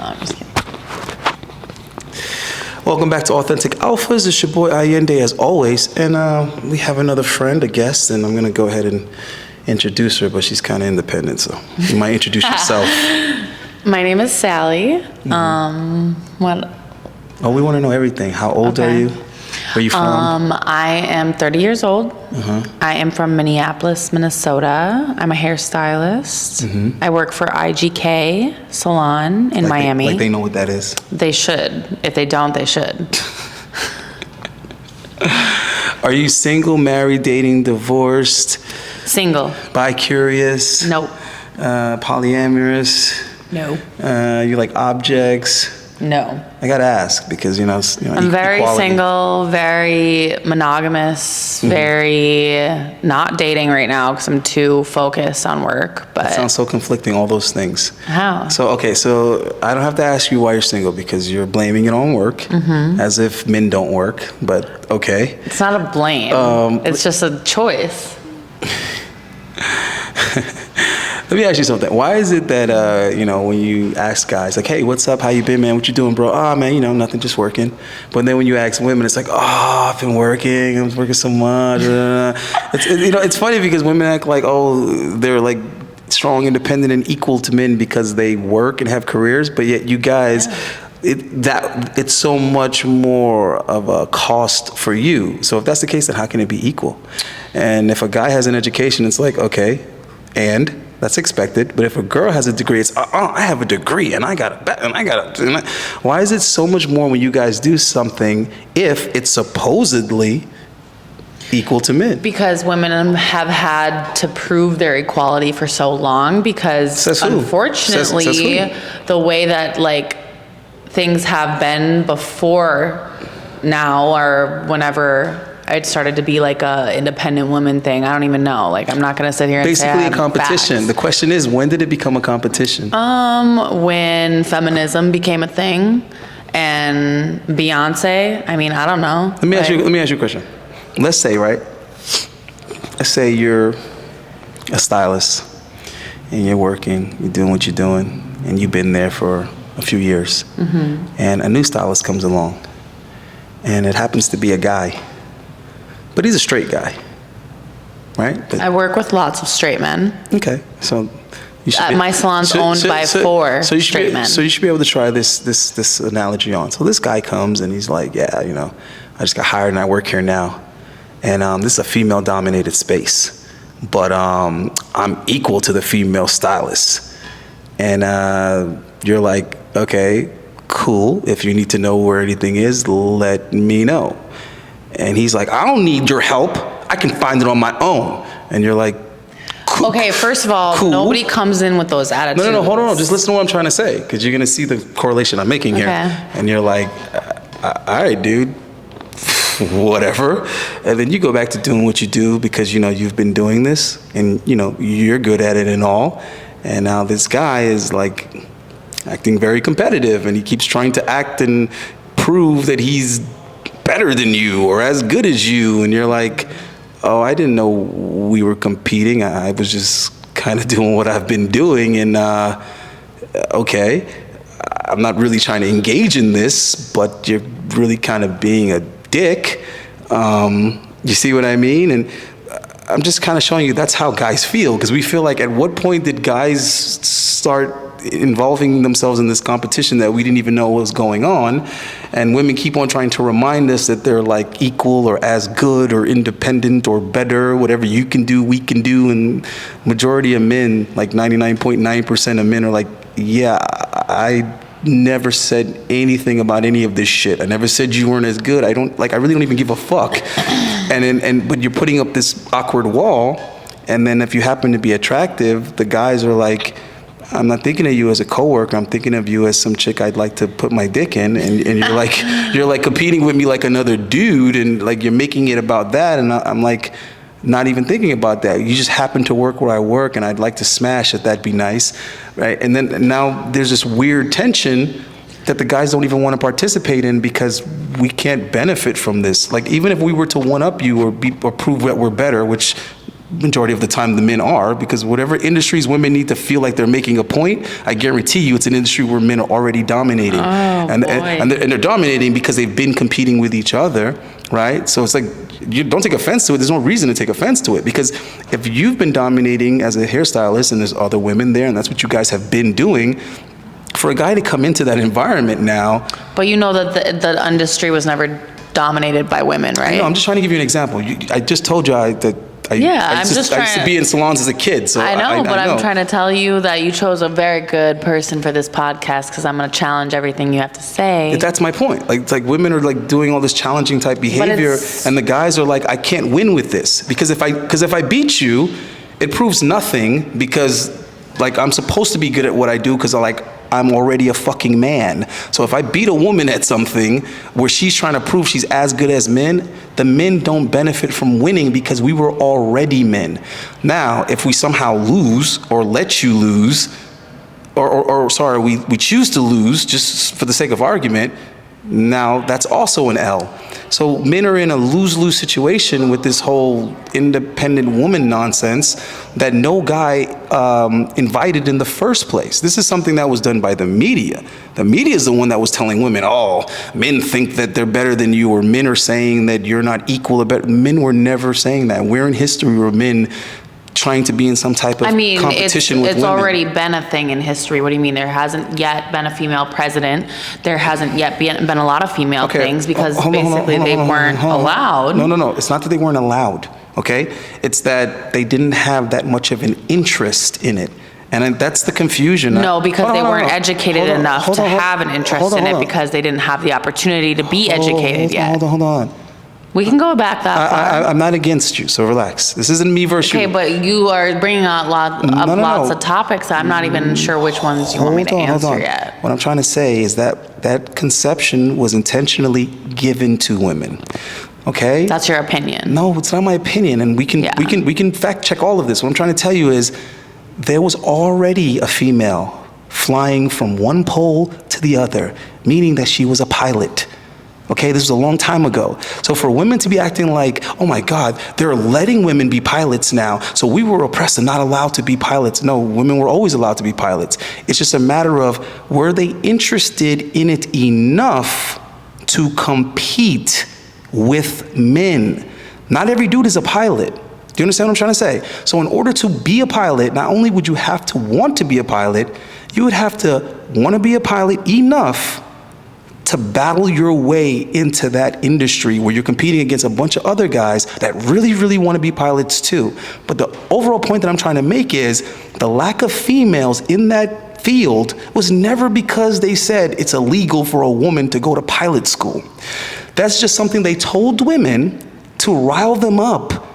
I'm just kidding. Welcome back to Authentic Alphas. It's your boy Ayinde as always, and we have another friend, a guest, and I'm gonna go ahead and introduce her, but she's kind of independent, so you might introduce yourself. My name is Sally. What? Oh, we want to know everything. How old are you? Where are you from? I am 30 years old. I am from Minneapolis, Minnesota. I'm a hairstylist. I work for IGK Salon in Miami. Like they know what that is? They should. If they don't, they should. Are you single, married, dating, divorced? Single. Bi-curious? Nope. Polyamorous? No. You like objects? No. I gotta ask because I'm very single, very monogamous, very not dating right now because I'm too focused on work. But that sounds so conflicting. All those things. How? So I don't have to ask you why you're single because you're blaming it on work, as if men don't work. But okay. It's not a blame. It's just a choice. Let me ask you something. Why is it that, when you ask guys, like, hey, what's up? How you been, man? What you doing, bro? Oh, man, nothing, just working. But then when you ask women, it's like, oh, I've been working. I'm working so much. It's funny because women act like, oh, they're like strong, independent, and equal to men because they work and have careers. But yet you guys, it's so much more of a cost for you. So if that's the case, then how can it be equal? And if a guy has an education, it's like, okay, and that's expected. But if a girl has a degree, it's I have a degree and I got a why is it so much more when you guys do something if it's supposedly equal to men? Because women have had to prove their equality for so long because unfortunately the way that things have been before now or whenever it started to be like a independent woman thing. I don't even know. I'm not gonna sit here and basically say a competition. Facts. The question is, when did it become a competition? When feminism became a thing, and Beyonce. I mean, I don't know. Let me ask you a question. Let's say you're a stylist and you're working, you're doing what you're doing, and you've been there for a few years, and a new stylist comes along, and it happens to be a guy. But he's a straight guy, right? But I work with lots of straight men. Okay, so you should my salon's owned by four straight men. So you should be able to try this analogy on. So this guy comes and he's like, yeah, I just got hired and I work here now, and this is a female-dominated space, but I'm equal to the female stylists, and you're like, okay, cool. If you need to know where anything is, let me know. And he's like, I don't need your help. I can find it on my own. And you're like, cool. Okay, first of all, nobody comes in with those attitudes. No, hold on. Just listen to what I'm trying to say, because you're going to see the correlation I'm making here. And you're like, all right, dude, whatever. And then you go back to doing what you do because, you've been doing this and, you're good at it and all. And now this guy is acting very competitive and he keeps trying to act and prove that he's better than you or as good as you, and you're like, oh, I didn't know we were competing. I was just kind of doing what I've been doing, and okay, I'm not really trying to engage in this, but you're really kind of being a dick. You see what I mean? And I'm just kind of showing you that's how guys feel, because we feel like, at what point did guys start involving themselves in this competition that we didn't even know was going on? And women keep on trying to remind us that they're equal or as good or independent or better. Whatever you can do, we can do. And majority of men, 99.9% of men are like, yeah, I never said anything about any of this shit. I never said you weren't as good. I really don't even give a fuck. But you're putting up this awkward wall, and then if you happen to be attractive, the guys are like, I'm not thinking of you as a coworker. I'm thinking of you as some chick I'd like to put my dick in, and you're competing with me like another dude, and you're making it about that, and I'm not even thinking about that. You just happen to work where I work, and I'd like to smash it. That'd be nice, right? And then now there's this weird tension that the guys don't even want to participate in because we can't benefit from this. Even if we were to one up you or prove that we're better, which majority of the time the men are, because whatever industries women need to feel like they're making a point, I guarantee you it's an industry where men are already dominating. And they're dominating because they've been competing with each other, right? So it's like, you don't take offense to it. There's no reason to take offense to it, because if you've been dominating as a hairstylist and there's other women there and that's what you guys have been doing, for a guy to come into that environment now. But you know that the industry was never dominated by women, right? No, I'm just trying to give you an example. I just told you that I used to be in salons as a kid. So I know, but I'm trying to tell you that you chose a very good person for this podcast, because I'm going to challenge everything you have to say. That's my point. Like, it's like women are like doing all this challenging type behavior, and the guys are like, I can't win with this, because if I beat you, it proves nothing, because like I'm supposed to be good at what I do because I'm already a fucking man. So if I beat a woman at something where she's trying to prove she's as good as men, the men don't benefit from winning because we were already men. Now, if we somehow lose or let you lose, or we choose to lose just for the sake of argument, now that's also an L. So men are in a lose-lose situation with this whole independent woman nonsense that no guy invited in the first place. This is something that was done by the media. The media is the one that was telling women, oh, men think that they're better than you, or men are saying that you're not equal or better. Men were never saying that. Where in history were men trying to be in some type of competition with women? It's already been a thing in history. What do you mean? There hasn't yet been a female president. There hasn't yet been a lot of female things, because basically they weren't allowed. No. It's not that they weren't allowed, okay? It's that they didn't have that much of an interest in it. And that's the confusion. No, because they weren't educated enough to have an interest in it, because they didn't have the opportunity to be educated yet. Hold on. We can go back that far. I'm not against you, so relax. This isn't me versus you. Okay, but you are bringing out lots of topics. I'm not even sure which ones you want me to answer yet. What I'm trying to say is that conception was intentionally given to women. Okay? That's your opinion. No, it's not my opinion, and we can fact check all of this. What I'm trying to tell you is there was already a female flying from one pole to the other, meaning that she was a pilot. Okay, this was a long time ago. So for women to be acting like, oh my God, they're letting women be pilots now, so we were oppressed and not allowed to be pilots. No, women were always allowed to be pilots. It's just a matter of, were they interested in it enough to compete with men? Not every dude is a pilot. Do you understand what I'm trying to say? So in order to be a pilot, not only would you have to want to be a pilot, you would have to want to be a pilot enough to battle your way into that industry where you're competing against a bunch of other guys that really, really want to be pilots too. But the overall point that I'm trying to make is the lack of females in that field was never because they said it's illegal for a woman to go to pilot school. That's just something they told women to rile them up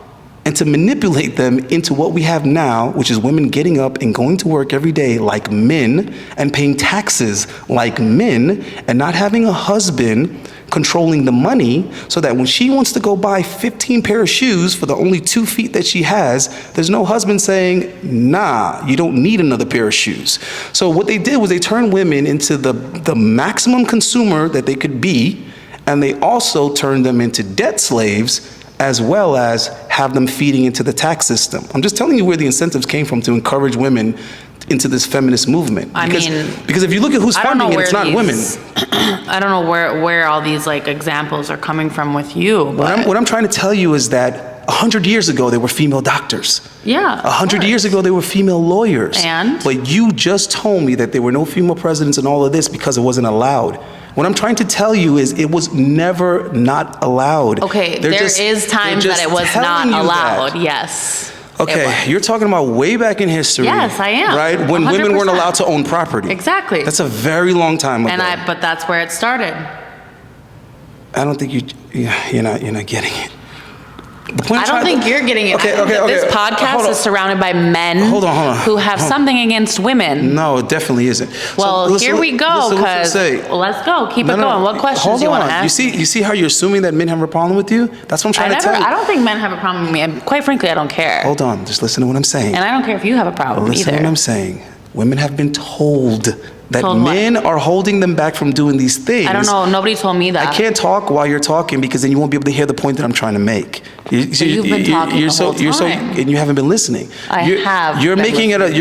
and to manipulate them into what we have now, which is women getting up and going to work every day like men and paying taxes like men and not having a husband controlling the money, so that when she wants to go buy 15 pair of shoes for the only 2 feet that she has, there's no husband saying, nah, you don't need another pair of shoes. So what they did was they turned women into the maximum consumer that they could be, and they also turned them into debt slaves, as well as have them feeding into the tax system. I'm just telling you where the incentives came from to encourage women into this feminist movement. Because if you look at who's funding it, it's not women. I don't know where all these like examples are coming from with you. What I'm trying to tell you is that 100 years ago, there were female doctors. Yeah. 100 years ago, there were female lawyers. And? But you just told me that there were no female presidents and all of this because it wasn't allowed. What I'm trying to tell you is it was never not allowed. Okay, there is times that it was not allowed, yes. Okay, you're talking about way back in history. Yes, I am. Right? When 100%. Women weren't allowed to own property. Exactly. That's a very long time ago. But that's where it started. I don't think you're not getting it. I don't think you're getting it. Okay. This podcast is surrounded by men who have something against women. No, it definitely isn't. Well, here we go, because let's go. Keep it going. What questions do you want to ask? You see how you're assuming that men have a problem with you? That's what I'm trying to tell you. I don't think men have a problem with me. And quite frankly, I don't care. Hold on. Just listen to what I'm saying. And I don't care if you have a problem either. Listen to what I'm saying. Women have been told that men are holding them back from doing these things. I don't know. Nobody told me that. I can't talk while you're talking, because then you won't be able to hear the point that I'm trying to make. You've been talking the whole time. And you haven't been listening. You're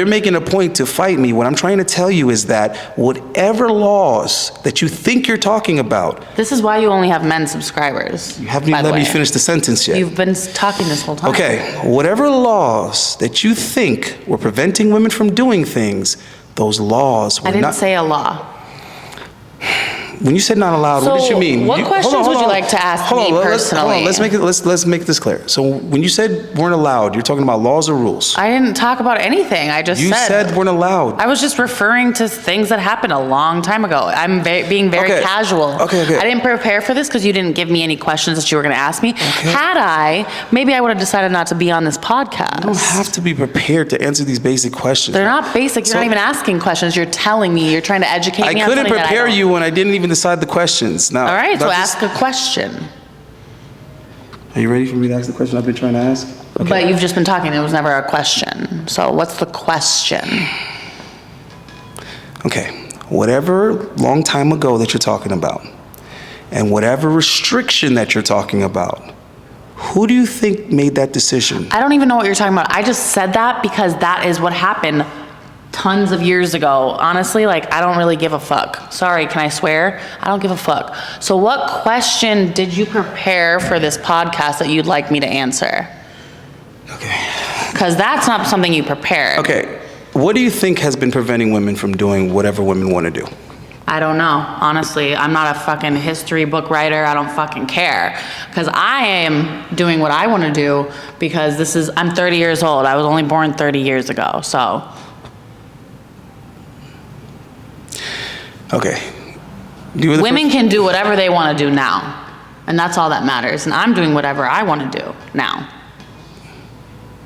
making a point to fight me. What I'm trying to tell you is that whatever laws that you think you're talking about. This is why you only have men subscribers. You haven't even let me finish the sentence yet. You've been talking this whole time. Okay, whatever laws that you think were preventing women from doing things, those laws were not. I didn't say a law. When you said not allowed, what did you mean? What questions would you like to ask me personally? Let's make this clear. So when you said weren't allowed, you're talking about laws or rules? I didn't talk about anything. I just said. You said weren't allowed. I was just referring to things that happened a long time ago. I'm being very casual. Okay. I didn't prepare for this because you didn't give me any questions that you were going to ask me. Okay. Had I, maybe I would have decided not to be on this podcast. You don't have to be prepared to answer these basic questions. They're not basic. You're not even asking questions. You're telling me. You're trying to educate me on something that I don't. I couldn't prepare you when I didn't even decide the questions. Now, all right, so ask a question. Are you ready for me to ask the question I've been trying to ask? Okay. But you've just been talking. It was never a question. So what's the question? Okay. Whatever long time ago that you're talking about, and whatever restriction that you're talking about, who do you think made that decision? I don't even know what you're talking about. I just said that because that is what happened tons of years ago. Honestly, like, I don't really give a fuck. Sorry, can I swear? I don't give a fuck. So what question did you prepare for this podcast that you'd like me to answer? Okay. Because that's not something you prepared. Okay. What do you think has been preventing women from doing whatever women want to do? I don't know. Honestly, I'm not a fucking history book writer. I don't fucking care. Because I am doing what I want to do because I'm 30 years old. I was only born 30 years ago, so. Okay. Women can do whatever they want to do now. And that's all that matters. And I'm doing whatever I want to do now.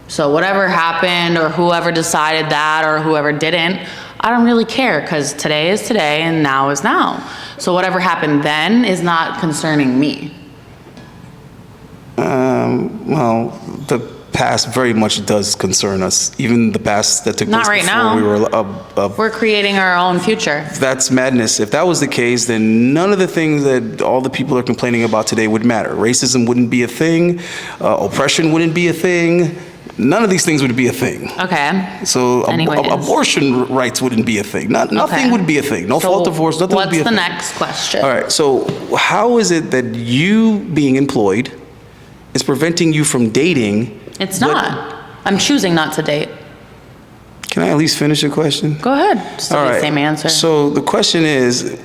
So whatever happened or whoever decided that or whoever didn't, I don't really care because today is today and now is now. So whatever happened then is not concerning me. Well, the past very much does concern us. Even the past that took place before we were we're creating our own future. That's madness. If that was the case, then none of the things that all the people are complaining about today would matter. Racism wouldn't be a thing. Oppression wouldn't be a thing. None of these things would be a thing. Okay. So abortion rights wouldn't be a thing. Nothing would be a thing. No fault divorce, nothing would be a thing. What's the next question? All right, so how is it that you being employed is preventing you from dating? It's not. I'm choosing not to date. Can I at least finish your question? Go ahead. Still the same answer. So the question is,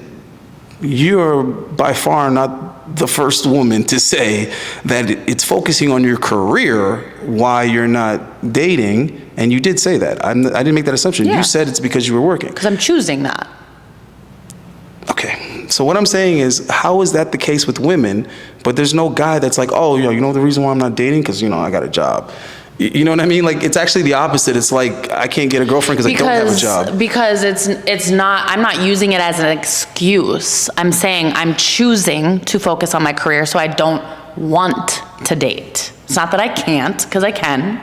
you're by far not the first woman to say that it's focusing on your career why you're not dating, and you did say that. I didn't make that assumption. Yeah. You said it's because you were working. Because I'm choosing that. Okay. So what I'm saying is, how is that the case with women, but there's no guy that's like, oh, you know the reason why I'm not dating? Because, I got a job. You know what I mean? Like, it's actually the opposite. It's like, I can't get a girlfriend because I don't have a job. Because it's not, I'm not using it as an excuse. I'm saying I'm choosing to focus on my career so I don't want to date. It's not that I can't, because I can.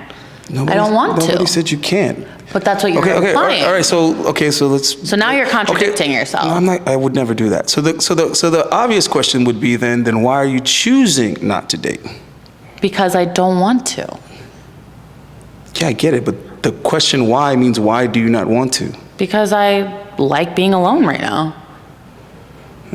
I don't want to. Nobody said you can't. But that's what you're implying. All right. So let's. So now you're contradicting yourself. No, I'm not. I would never do that. So the obvious question would be then why are you choosing not to date? Because I don't want to. Yeah, I get it, but the question why means why do you not want to? Because I like being alone right now.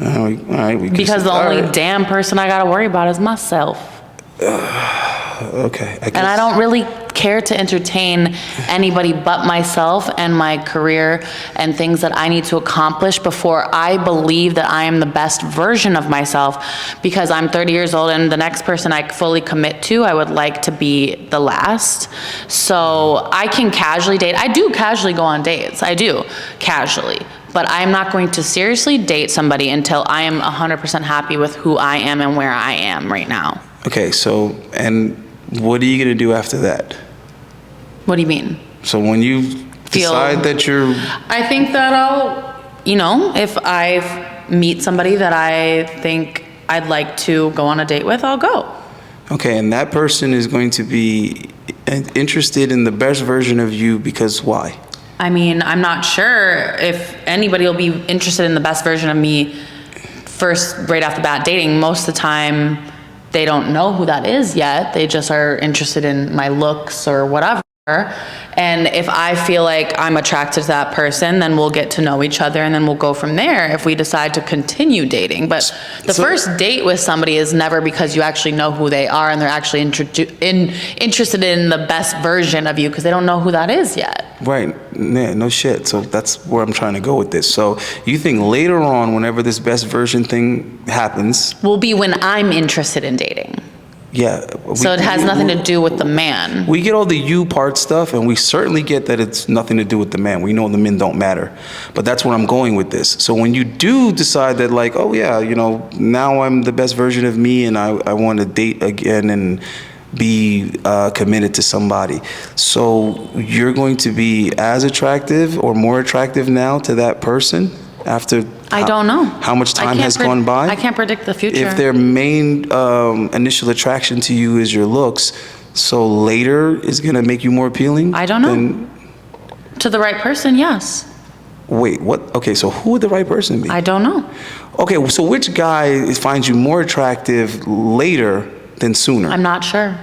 All right. Because the only damn person I gotta worry about is myself. Okay. And I don't really care to entertain anybody but myself and my career and things that I need to accomplish before I believe that I am the best version of myself, because I'm 30 years old and the next person I fully commit to, I would like to be the last. So I can casually date. I do casually go on dates. I do casually. But I'm not going to seriously date somebody until I am 100% happy with who I am and where I am right now. Okay, so, and what are you going to do after that? What do you mean? So when you decide that you're... I think that I'll, if I meet somebody that I think I'd like to go on a date with, I'll go. Okay, and that person is going to be interested in the best version of you because why? I mean, I'm not sure if anybody will be interested in the best version of me first, right off the bat, dating. Most of the time, they don't know who that is yet. They just are interested in my looks or whatever. And if I feel like I'm attracted to that person, then we'll get to know each other and then we'll go from there if we decide to continue dating. But the first date with somebody is never because you actually know who they are and they're actually interested in the best version of you, because they don't know who that is yet. Right. Yeah, no shit. So that's where I'm trying to go with this. So you think later on, whenever this best version thing happens, will be when I'm interested in dating. Yeah. So it has nothing to do with the man. We get all the you part stuff, and we certainly get that it's nothing to do with the man. We know the men don't matter. But that's where I'm going with this. So when you do decide that, like, oh yeah, you know, now I'm the best version of me and I want to date again and be committed to somebody. So you're going to be as attractive or more attractive now to that person after I don't know how much time has gone by. I can't predict the future. If their main initial attraction to you is your looks, so later is going to make you more appealing? I don't know. To the right person, yes. Wait, what? Okay, so who would the right person be? I don't know. Okay, so which guy finds you more attractive later than sooner? I'm not sure.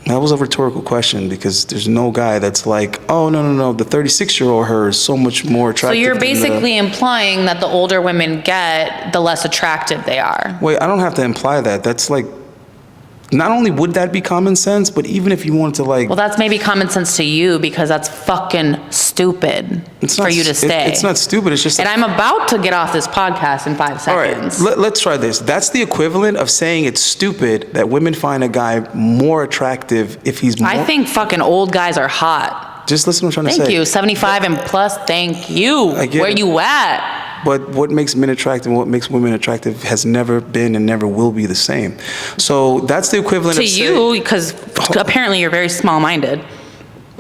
That was a rhetorical question, because there's no guy that's like, oh, no, the 36-year-old her is so much more attractive. So you're basically implying that the older women get, the less attractive they are. Wait, I don't have to imply that. That's like, not only would that be common sense, but even if you wanted to like... Well, that's maybe common sense to you, because that's fucking stupid for you to stay. It's not stupid, it's just... And I'm about to get off this podcast in 5 seconds. All right, let's try this. That's the equivalent of saying it's stupid that women find a guy more attractive if he's more... I think fucking old guys are hot. Just listen to what I'm trying to say. Thank you. 75 and plus, thank you. Where you at? But what makes men attractive and what makes women attractive has never been and never will be the same. So that's the equivalent to you, because apparently you're very small-minded.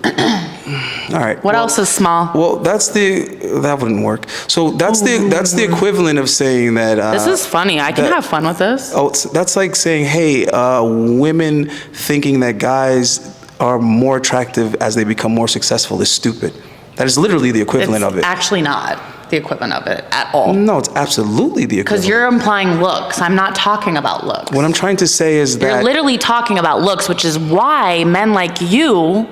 All right. What else is small? Well, that wouldn't work. So that's the equivalent of saying that. This is funny. I can have fun with this. Oh, that's like saying, hey, women thinking that guys are more attractive as they become more successful is stupid. That is literally the equivalent of it. Actually not the equivalent of it at all. No, it's absolutely the equivalent. Because you're implying looks. I'm not talking about looks. What I'm trying to say is that... You're literally talking about looks, which is why men like you...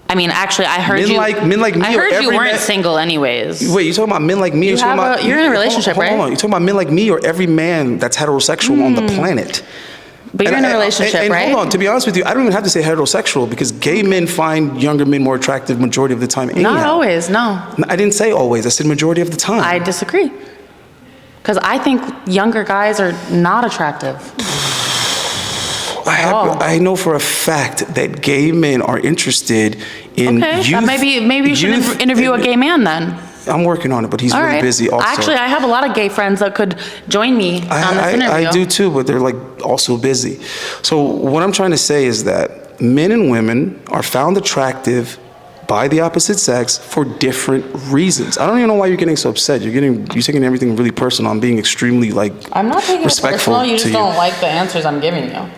I mean, actually, I heard men like me. I heard you weren't single anyways. Wait, you talking about men like me? You're in a relationship, right? Hold on. You talking about men like me or every man that's heterosexual on the planet? But you're in a relationship, right? Hold on. To be honest with you, I don't even have to say heterosexual, because gay men find younger men more attractive majority of the time anyhow. Not always, no. I didn't say always. I said majority of the time. I disagree. Because I think younger guys are not attractive. I know for a fact that gay men are interested in youth. Maybe you should interview a gay man then. I'm working on it, but he's really busy also. Actually, I have a lot of gay friends that could join me on this interview. I do too, but they're like also busy. So what I'm trying to say is that men and women are found attractive by the opposite sex for different reasons. I don't even know why you're getting so upset. You're taking everything really personal. I'm being extremely I'm not taking it personal. You just don't like the answers I'm giving you.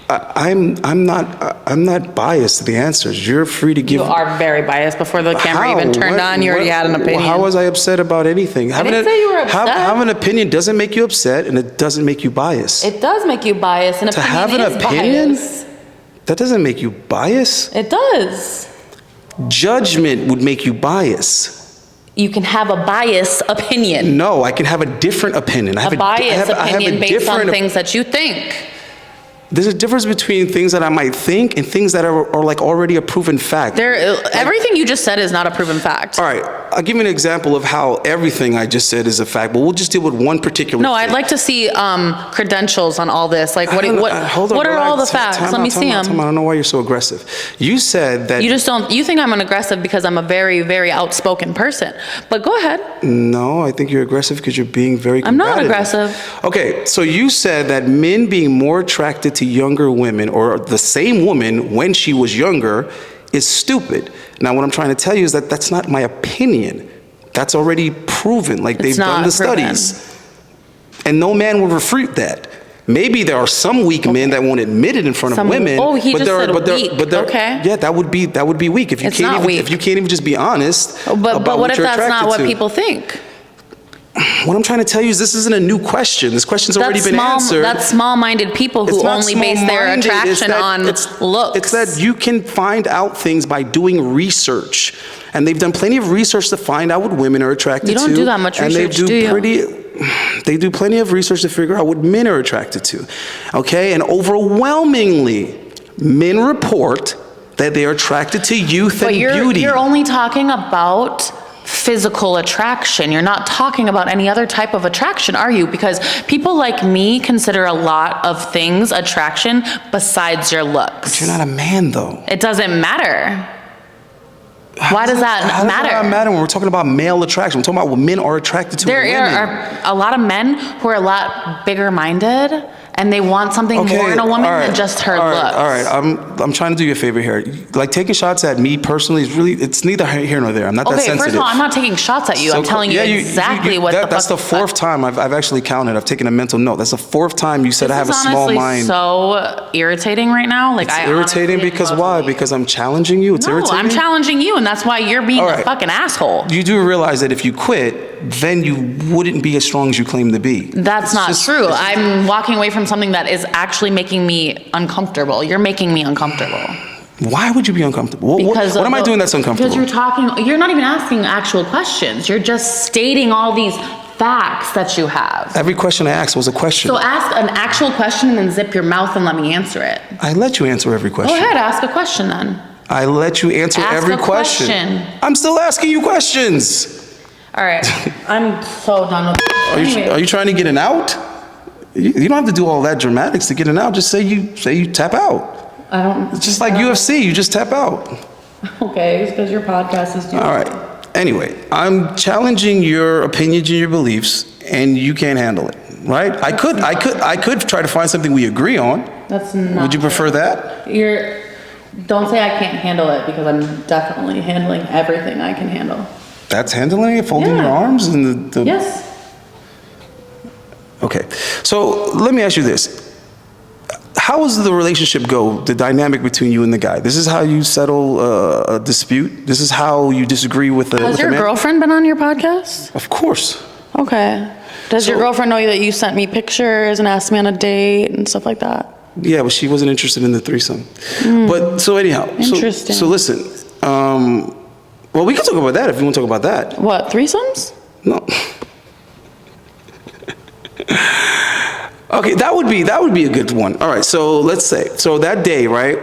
I'm not biased to the answers. You're free to give. You are very biased. Before the camera even turned on, you already had an opinion. How was I upset about anything? I didn't say you were upset. Having an opinion doesn't make you upset, and it doesn't make you biased. It does make you biased. An opinion to have an opinion, bias. That doesn't make you biased. It does. Judgment would make you biased. You can have a biased opinion. No, I can have a different opinion. A biased opinion based on things that you think. There's a difference between things that I might think and things that are like already a proven fact. Everything you just said is not a proven fact. All right, I'll give you an example of how everything I just said is a fact, but we'll just deal with one particular thing. I'd like to see credentials on all this. Like, what are all the facts? Let me see them. I don't know why you're so aggressive. You said that... You think I'm an aggressive because I'm a very, very outspoken person. But go ahead. No, I think you're aggressive because you're being very combative. I'm not aggressive. Okay, so you said that men being more attracted to younger women, or the same woman when she was younger, is stupid. Now, what I'm trying to tell you is that that's not my opinion. That's already proven. Like, they've done the studies. And no man will refute that. Maybe there are some weak men that won't admit it in front of women. Oh, he just said weak. Okay. Yeah, that would be weak. If you can't even just be honest. But what if that's not what people think? what I'm trying to tell you is this isn't a new question. This question's already been answered. That's small-minded people who only base their attraction on looks. It's that you can find out things by doing research. And they've done plenty of research to find out what women are attracted to. You don't do that much research, do you? They do plenty of research to figure out what men are attracted to. Okay? And overwhelmingly, men report that they are attracted to youth and beauty. You're only talking about physical attraction. You're not talking about any other type of attraction, are you? Because people like me consider a lot of things attraction besides your looks. But you're not a man, though. It doesn't matter. Why does that matter? How does that matter when we're talking about male attraction? We're talking about what men are attracted to. There are a lot of men who are a lot bigger-minded, and they want something more in a woman than just her looks. All right, I'm trying to do you a favor here. Like, taking shots at me personally is really, it's neither here nor there. I'm not that sensitive. Okay, first of all, I'm not taking shots at you. I'm telling you exactly what the fuck. That's the fourth time I've actually counted. I've taken a mental note. That's the fourth time you said I have a small mind. This is honestly so irritating right now. Like, it's irritating because why? Because I'm challenging you? It's irritating? I'm challenging you, and that's why you're being a fucking asshole. You do realize that if you quit, then you wouldn't be as strong as you claim to be. That's not true. I'm walking away from something that is actually making me uncomfortable. You're making me uncomfortable. Why would you be uncomfortable? What am I doing that's uncomfortable? Because you're not even asking actual questions. You're just stating all these facts that you have. Every question I asked was a question. So ask an actual question and then zip your mouth and let me answer it. I let you answer every question. Go ahead, ask a question then. I let you answer every question. I'm still asking you questions. All right, I'm so done with this. Are you trying to get an out? You don't have to do all that dramatics to get an out. Just say you tap out. I don't. It's just like UFC. You just tap out. Okay, it's because your podcast is doing. All right. Anyway, I'm challenging your opinions and your beliefs, and you can't handle it, right? I could try to find something we agree on. That's not. Would you prefer that? Don't say I can't handle it, because I'm definitely handling everything I can handle. That's handling it, folding your arms and the. Yes. Okay, so let me ask you this. How does the relationship go, the dynamic between you and the guy? This is how you settle a dispute? This is how you disagree with a Has your girlfriend been on your podcast? Of course. Okay. Does your girlfriend know that you sent me pictures and asked me on a date and stuff like that? Yeah, but she wasn't interested in the threesome. But, so anyhow. Interesting. So listen, well, we can talk about that if you want to talk about that. What, threesomes? No. Okay, that would be a good one. All right, so let's say, so that day, right,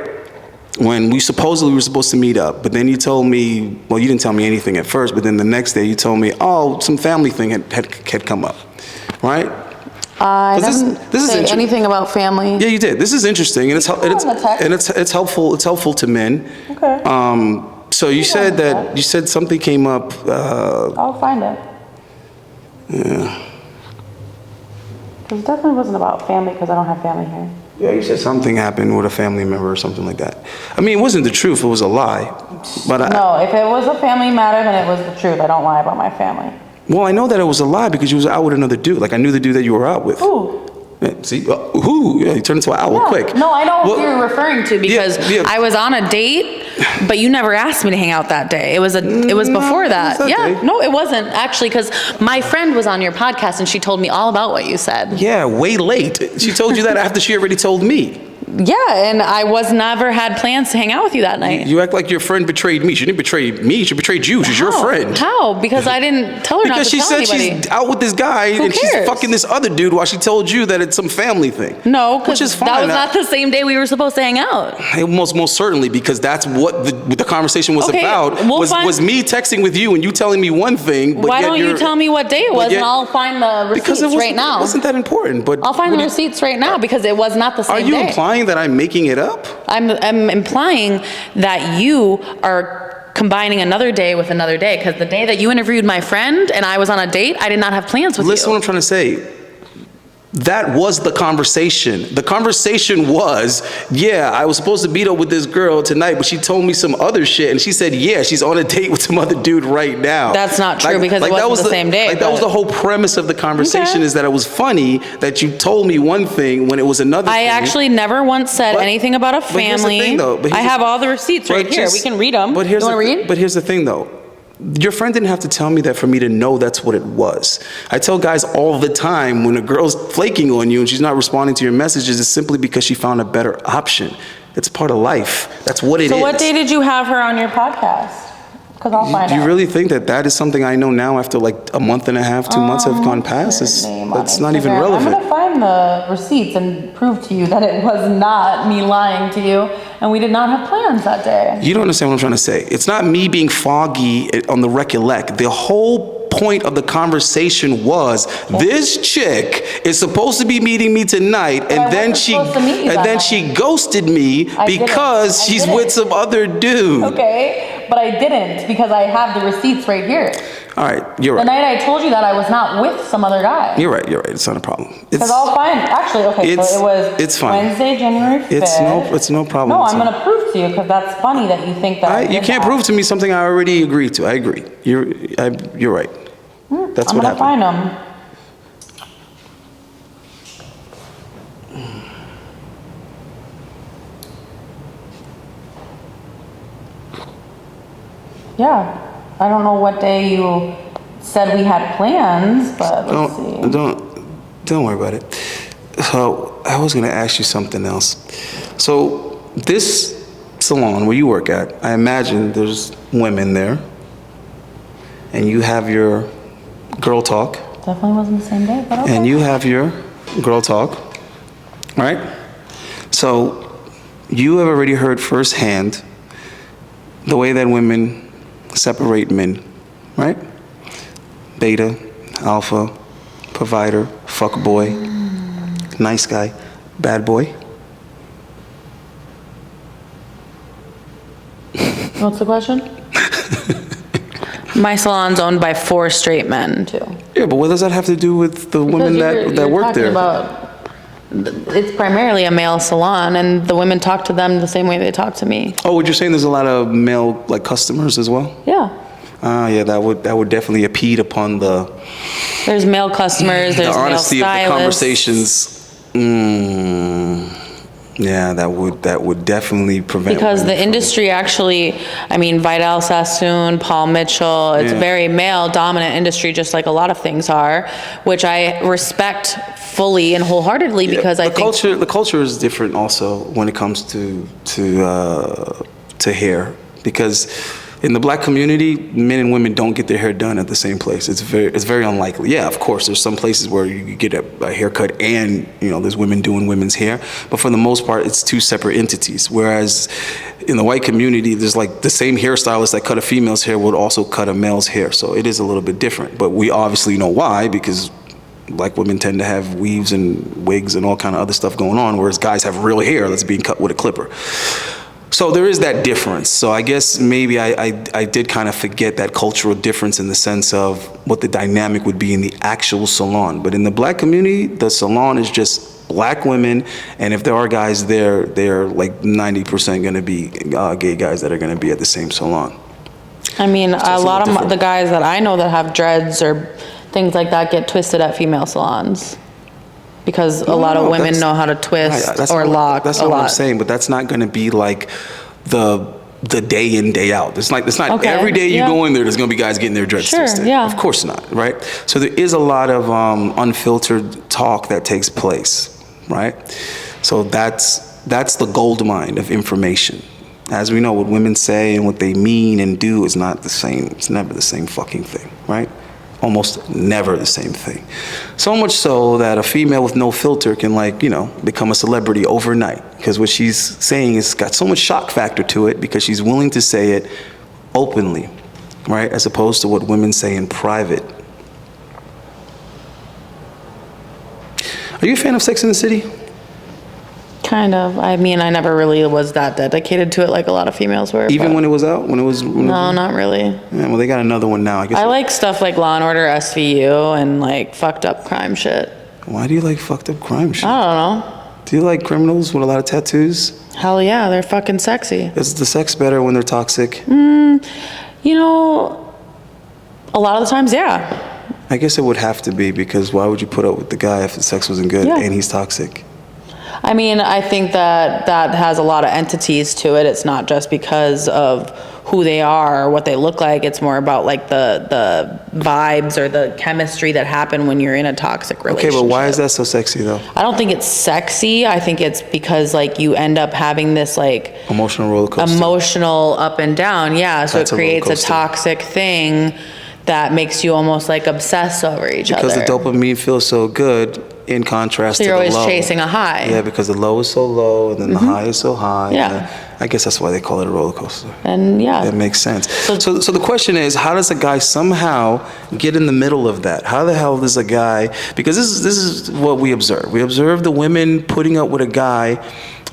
when we supposedly were supposed to meet up, but then you told me, well, you didn't tell me anything at first, but then the next day you told me, oh, some family thing had come up, right? I didn't say anything about family. Yeah, you did. This is interesting, and it's helpful. It's helpful to men. Okay. So you said something came up. I'll find it. Yeah. Because it definitely wasn't about family, because I don't have family here. Yeah, you said something happened with a family member or something like that. I mean, it wasn't the truth. It was a lie. But no, if it was a family matter, then it was the truth. I don't lie about my family. Well, I know that it was a lie because you was out with another dude. Like, I knew the dude that you were out with. Who? Yeah, see, who? Yeah, you turned into an owl quick. No, I know who you're referring to, because I was on a date, but you never asked me to hang out that day. It was before that. No, it wasn't actually, because my friend was on your podcast and she told me all about what you said. Yeah, way late. She told you that after she already told me. Yeah, and I never had plans to hang out with you that night. You act like your friend betrayed me. She didn't betray me. She betrayed you. She's your friend. How? Because I didn't tell her not to tell anybody. Because she said she's out with this guy and she's fucking this other dude while she told you that it's some family thing. No, because that was not the same day we were supposed to hang out. Most certainly, because that's what the conversation was about. Was me texting with you and you telling me one thing. But why don't you tell me what day it was, and I'll find the receipts right now. It wasn't that important. But I'll find the receipts right now, because it was not the same day. Are you implying that I'm making it up? I'm implying that you are combining another day with another day, because the day that you interviewed my friend and I was on a date, I did not have plans with you. Listen to what I'm trying to say. That was the conversation. The conversation was, yeah, I was supposed to meet up with this girl tonight, but she told me some other shit, and she said, yeah, she's on a date with some other dude right now. That's not true, because it wasn't the same day. That was the whole premise of the conversation, is that it was funny that you told me one thing when it was another thing. I actually never once said anything about a family. But here's the thing, though. I have all the receipts right here. We can read them. You want to read? But here's the thing, though. your friend didn't have to tell me that for me to know that's what it was. I tell guys all the time when a girl's flaking on you and she's not responding to your messages, it's simply because she found a better option. It's part of life. That's what it is. So what day did you have her on your podcast? Because I'll find out. Do you really think that is something I know now after like a month and a half, 2 months have gone past? That's not even relevant. I'm going to find the receipts and prove to you that it was not me lying to you and we did not have plans that day. You don't understand what I'm trying to say. It's not me being foggy on the recollect. The whole point of the conversation was this chick is supposed to be meeting me tonight, and then she ghosted me because she's with some other dude. Okay, but I didn't because I have the receipts right here. All right, you're right. The night I told you that I was not with some other guy. You're right. It's not a problem. Because I'll find, actually, okay, so it was it's fine. Wednesday, January 5th. It's no problem. No, I'm going to prove to you because that's funny that you think that you can't prove to me something I already agreed to. I agree. You're right. That's what happened. I'm going to find them. Yeah. I don't know what day you said we had plans, but let's see. Don't worry about it. So I was going to ask you something else. So this salon where you work at, I imagine there's women there, and you have your girl talk. Definitely wasn't the same day, but okay. And you have your girl talk, right? So you have already heard firsthand the way that women separate men, right? Beta, alpha, provider, fuck boy, nice guy, bad boy. What's the question? My salon's owned by 4 straight men, too. Yeah, but what does that have to do with the women that work there? It's primarily a male salon, and the women talk to them the same way they talk to me. Oh, what you're saying, there's a lot of male customers as well? Yeah. Yeah, that would definitely impede upon There's male customers, there's male stylists. The honesty of the conversations. Yeah, that would definitely prevent. Because the industry actually, Vidal Sassoon, Paul Mitchell, it's a very male dominant industry, just like a lot of things are, which I respect fully and wholeheartedly because I think the culture is different also when it comes to hair, because in the black community, men and women don't get their hair done at the same place. It's very unlikely. Yeah, of course, there's some places where you get a haircut and, there's women doing women's hair. But for the most part, it's 2 separate entities. Whereas in the white community, there's the same hairstylist that cut a female's hair would also cut a male's hair. So it is a little bit different. But we obviously know why, because black women tend to have weaves and wigs and all kind of other stuff going on, whereas guys have real hair that's being cut with a clipper. So there is that difference. So I guess maybe I did kind of forget that cultural difference in the sense of what the dynamic would be in the actual salon. But in the black community, the salon is just black women, and if there are guys there, they're 90% going to be gay guys that are going to be at the same salon. A lot of the guys that I know that have dreads or things like that get twisted at female salons. Because a lot of women know how to twist or lock. That's not what I'm saying, but that's not going to be like the day in, day out. It's not every day you go in there's going to be guys getting their dreads twisted. Yeah. Of course not, right? So there is a lot of unfiltered talk that takes place, right? So that's the gold mine of information. As we know, what women say and what they mean and do is not the same. It's never the same fucking thing, right? Almost never the same thing. So much so that a female with no filter can become a celebrity overnight, because what she's saying has got so much shock factor to it because she's willing to say it openly, right? As opposed to what women say in private. Are you a fan of Sex and the City? Kind of. I never really was that dedicated to it like a lot of females were. Even when it was out? No, not really. Yeah, well, they got another one now. I like stuff like Law & Order SVU and fucked up crime shit. Why do you like fucked up crime shit? I don't know. Do you like criminals with a lot of tattoos? Hell yeah, they're fucking sexy. Is the sex better when they're toxic? A lot of the times, yeah. I guess it would have to be, because why would you put up with the guy if the sex wasn't good and he's toxic? I mean, I think that has a lot of entities to it. It's not just because of who they are or what they look like. It's more about like the vibes or the chemistry that happen when you're in a toxic relationship. Okay, but why is that so sexy though? I don't think it's sexy. I think it's because like you end up having this like emotional roller coaster. Emotional up and down. Yeah. So it creates a toxic thing that makes you almost like obsess over each other. Because the dopamine feels so good in contrast to the low. So you're always chasing a high. Yeah, because the low is so low and then the high is so high. Yeah. I guess that's why they call it a roller coaster. And yeah. It makes sense. So the question is, how does a guy somehow get in the middle of that? How the hell does a guy, because this is what we observe. We observe the women putting up with a guy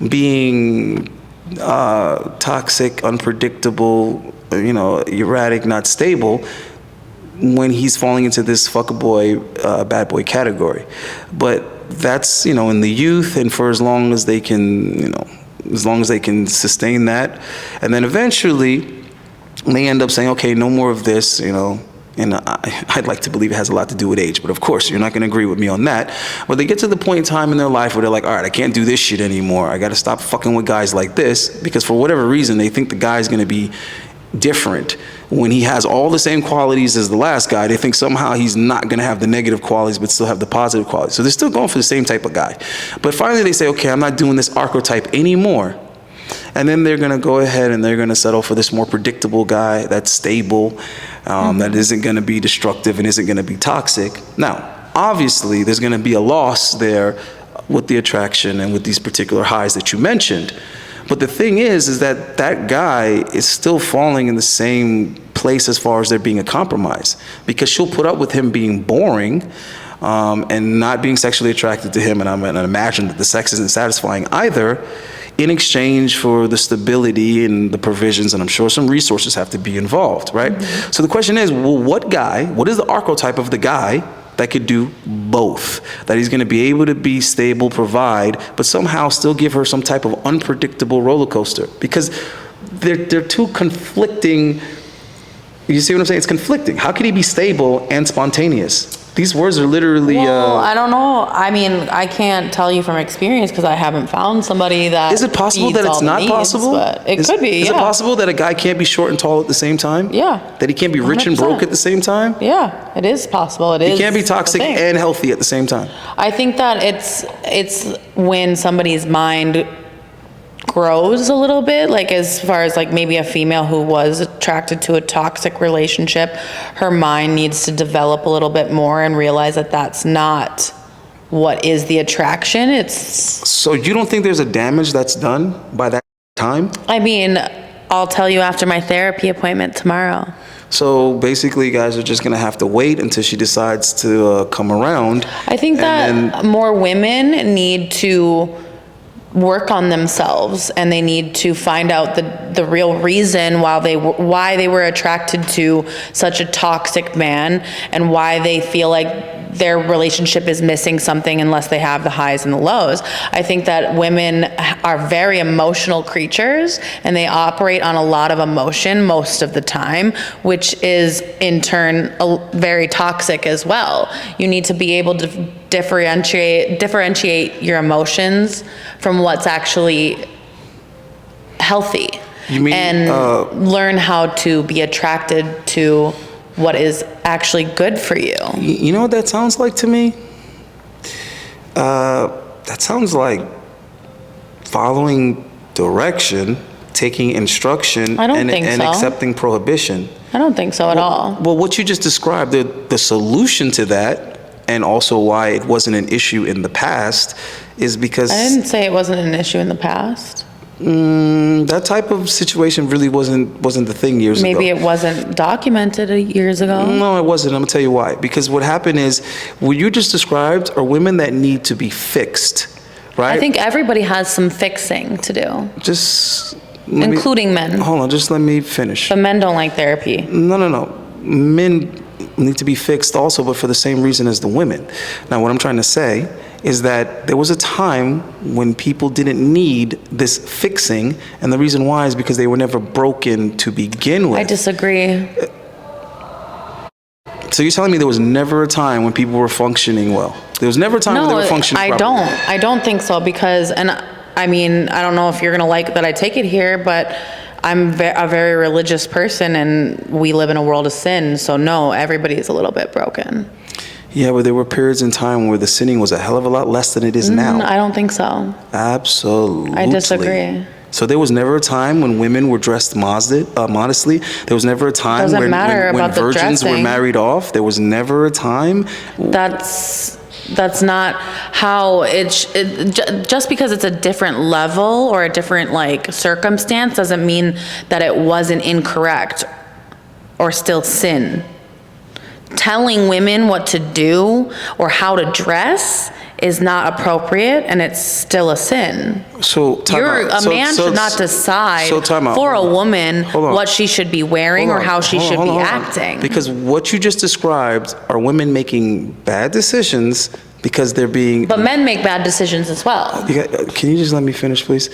being toxic, unpredictable, erratic, not stable, when he's falling into this fuckboy, bad boy category. But that's, in the youth and for as long as they can, as long as they can sustain that. And then eventually they end up saying, okay, no more of this, and I'd like to believe it has a lot to do with age, but of course you're not going to agree with me on that. But they get to the point in time in their life where they're like, all right, I can't do this shit anymore. I got to stop fucking with guys like this, because for whatever reason they think the guy's going to be different. When he has all the same qualities as the last guy, they think somehow he's not going to have the negative qualities but still have the positive qualities. So they're still going for the same type of guy. But finally they say, okay, I'm not doing this archetype anymore. And then they're going to go ahead and they're going to settle for this more predictable guy that's stable, that isn't going to be destructive and isn't going to be toxic. Now, obviously, there's going to be a loss there with the attraction and with these particular highs that you mentioned. But the thing is that that guy is still falling in the same place as far as there being a compromise, because she'll put up with him being boring and not being sexually attracted to him, and I imagine that the sex isn't satisfying either, in exchange for the stability and the provisions, and I'm sure some resources have to be involved, right? Mm-hmm. So the question is, well, what is the archetype of the guy that could do both? That he's going to be able to be stable, provide, but somehow still give her some type of unpredictable roller coaster, because they're two conflicting. You see what I'm saying? It's conflicting. How could he be stable and spontaneous? These words are literally. Well, I don't know. I mean, I can't tell you from experience because I haven't found somebody that. Is it possible that it's not possible? But it could be. Is it possible that a guy can't be short and tall at the same time? Yeah. That he can't be rich 100%. And broke at the same time? Yeah, it is possible. He can't be toxic and healthy at the same time. I think that it's when somebody's mind grows a little bit, like as far as like maybe a female who was attracted to a toxic relationship, her mind needs to develop a little bit more and realize that that's not what is the attraction. So you don't think there's a damage that's done by that time? I mean, I'll tell you after my therapy appointment tomorrow. So basically, you guys are just going to have to wait until she decides to come around. I think that more women need to work on themselves, and they need to find out the real reason why they were attracted to such a toxic man, and why they feel like their relationship is missing something unless they have the highs and the lows. I think that women are very emotional creatures, and they operate on a lot of emotion most of the time, which is in turn very toxic as well. You need to be able to differentiate your emotions from what's actually healthy. You mean, and learn how to be attracted to what is actually good for you. You know what that sounds like to me? That sounds like following direction, taking instruction, and accepting prohibition. I don't think so at all. Well, what you just described, the solution to that, and also why it wasn't an issue in the past, is because... I didn't say it wasn't an issue in the past. That type of situation really wasn't the thing years ago. Maybe it wasn't documented years ago. No, it wasn't. I'm gonna tell you why. Because what happened is, what you just described are women that need to be fixed, right? I think everybody has some fixing to do. Including men. Hold on, just let me finish. But men don't like therapy. No. Men need to be fixed also, but for the same reason as the women. Now, what I'm trying to say is that there was a time when people didn't need this fixing, and the reason why is because they were never broken to begin with. I disagree. So you're telling me there was never a time when people were functioning well? There was never a time when they were functioning properly? I don't think so, because, and I mean, I don't know if you're gonna like that I take it here, but I'm a very religious person, and we live in a world of sin, so no, everybody's a little bit broken. Yeah, but there were periods in time where the sinning was a hell of a lot less than it is now. I don't think so. Absolutely. I disagree. So there was never a time when women were dressed modestly. There was never a time when virgins were married off. There was never a time. That's not how just because it's a different level or a different like circumstance doesn't mean that it wasn't incorrect or still sin. Telling women what to do or how to dress is not appropriate, and it's still a sin. So a man should not decide for a woman what she should be wearing or how she should be acting. Because what you just described are women making bad decisions because they're being... But men make bad decisions as well. Can you just let me finish, please?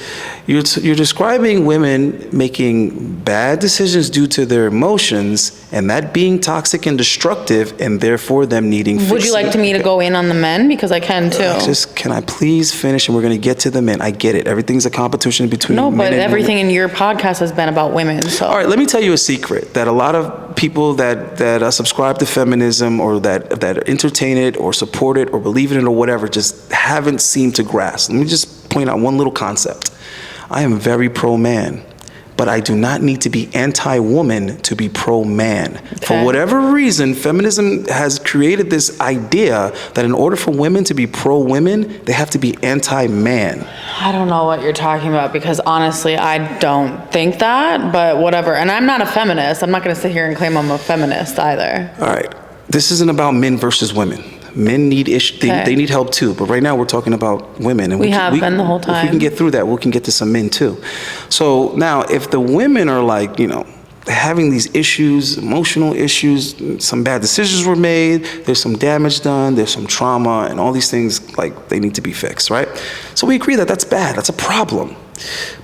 You're describing women making bad decisions due to their emotions, and that being toxic and destructive, and therefore them needing fixing. Would you like me to go in on the men? Because I can too. Can I please finish, and we're going to get to the men. I get it. Everything's a competition between men and women. No, but everything in your podcast has been about women, so. All right, let me tell you a secret that a lot of people that subscribe to feminism or that entertain it or support it or believe in it or whatever just haven't seemed to grasp. Let me just point out one little concept. I am very pro-man, but I do not need to be anti-woman to be pro-man. Okay. For whatever reason, feminism has created this idea that in order for women to be pro-women, they have to be anti-man. I don't know what you're talking about, because honestly, I don't think that, but whatever. And I'm not a feminist. I'm not going to sit here and claim I'm a feminist either. All right. This isn't about men versus women. Men need they need help too, but right now we're talking about women, and we have been the whole time. If we can get through that, we can get to some men too. So now, if the women are like, having these issues, emotional issues, some bad decisions were made, there's some damage done, there's some trauma, and all these things, like, they need to be fixed, right? So we agree that that's bad, that's a problem.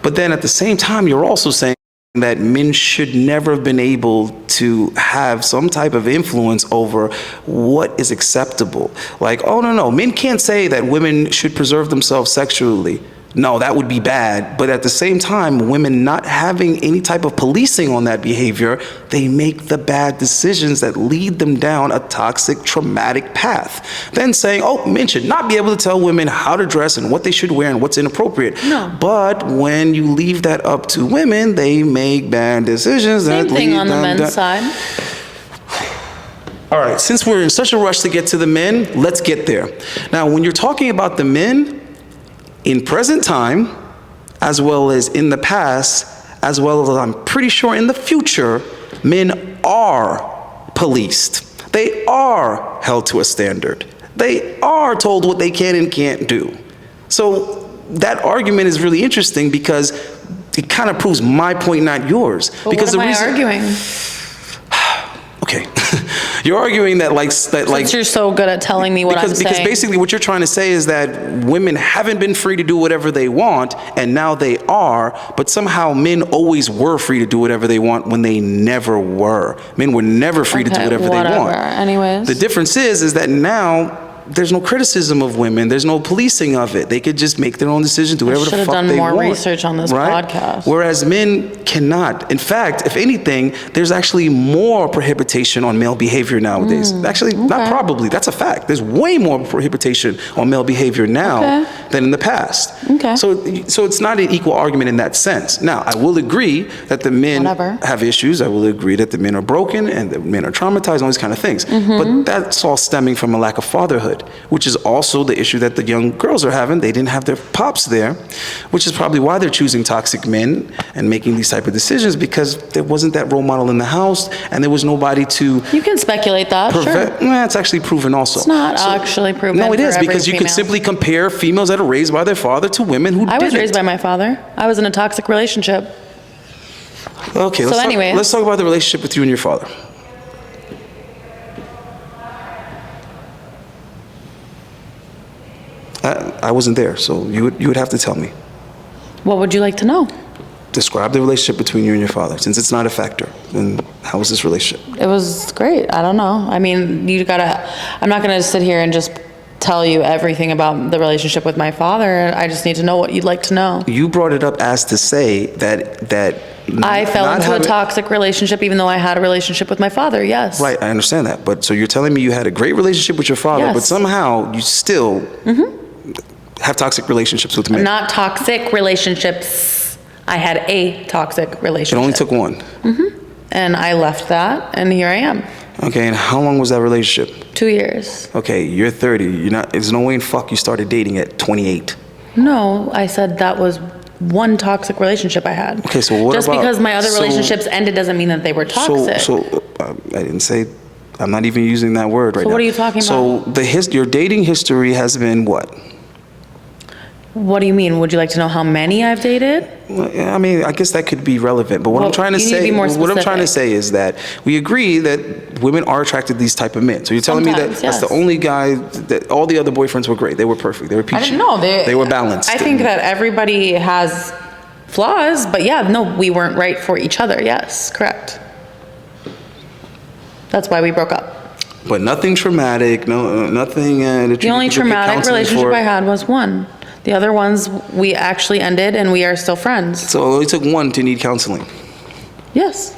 But then at the same time, you're also saying that men should never have been able to have some type of influence over what is acceptable. Like, oh, no, men can't say that women should preserve themselves sexually. No, that would be bad. But at the same time, women not having any type of policing on that behavior, they make the bad decisions that lead them down a toxic, traumatic path. Then saying, oh, men should not be able to tell women how to dress and what they should wear and what's inappropriate. No. But when you leave that up to women, they make bad decisions. Same thing on the men's side. All right, since we're in such a rush to get to the men, let's get there. Now, when you're talking about the men, in present time, as well as in the past, as well as I'm pretty sure in the future, men are policed. They are held to a standard. They are told what they can and can't do. So that argument is really interesting because it kind of proves my point, not yours. But because what am I arguing? Okay. You're arguing that Since you're so good at telling me what I'm saying. Because basically what you're trying to say is that women haven't been free to do whatever they want, and now they are, but somehow men always were free to do whatever they want when they never were. Men were never free to do whatever they want. Anyways. The difference is that now there's no criticism of women. There's no policing of it. They could just make their own decision, do whatever the fuck they want. Should have done more research on this podcast. Whereas men cannot. In fact, if anything, there's actually more prohibition on male behavior nowadays. Actually, not probably. That's a fact. There's way more prohibition on male behavior now than in the past. Okay. So it's not an equal argument in that sense. Now, I will agree that the men have issues. I will agree that the men are broken and the men are traumatized and all these kind of things. But that's all stemming from a lack of fatherhood, which is also the issue that the young girls are having. They didn't have their pops there, which is probably why they're choosing toxic men and making these type of decisions, because there wasn't that role model in the house and there was nobody to... You can speculate that, sure. It's actually proven also. It's not actually proven. No, it is, because you can simply compare females that are raised by their father to women who didn't. I was raised by my father. I was in a toxic relationship. Okay, let's talk about the relationship with you and your father. I wasn't there, so you would have to tell me. What would you like to know? Describe the relationship between you and your father, since it's not a factor. And How was this relationship? It was great. I don't know. I mean, I'm not gonna sit here and just tell you everything about the relationship with my father. I just need to know what you'd like to know. You brought it up as to say that I fell into a toxic relationship even though I had a relationship with my father, yes. Right, I understand that. But so you're telling me you had a great relationship with your father, yes. but somehow you still have toxic relationships with men. Not toxic relationships. I had a toxic relationship. It only took one. And I left that, and here I am. Okay, and how long was that relationship? 2 years. Okay, you're 30. There's no way in fuck you started dating at 28. No, I said that was one toxic relationship I had. Okay, so what Just about... because my other relationships ended doesn't mean that they were toxic. I didn't say... I'm not even using that word right now. So what are you talking about? So your dating history has been what? What do you mean? Would you like to know how many I've dated? I mean, I guess that could be relevant, but what I'm trying to say is that we agree that women are attracted to these type of men. So you're telling me that that's the only guy, that all the other boyfriends were great. They were perfect. They were peachy. I didn't know. They were balanced. I think that everybody has flaws, but yeah, no, we weren't right for each other. Yes, correct. That's why we broke up. But nothing traumatic, nothing that the only traumatic relationship I had was one. The other ones we actually ended, and we are still friends. So it only took one to need counseling. Yes.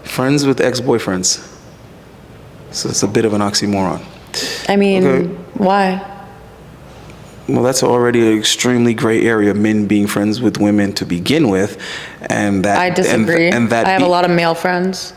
Friends with ex-boyfriends. So it's a bit of an oxymoron. I mean, why? Well, that's already an extremely gray area, men being friends with women to begin with, and that I disagree. And that I have a lot of male friends.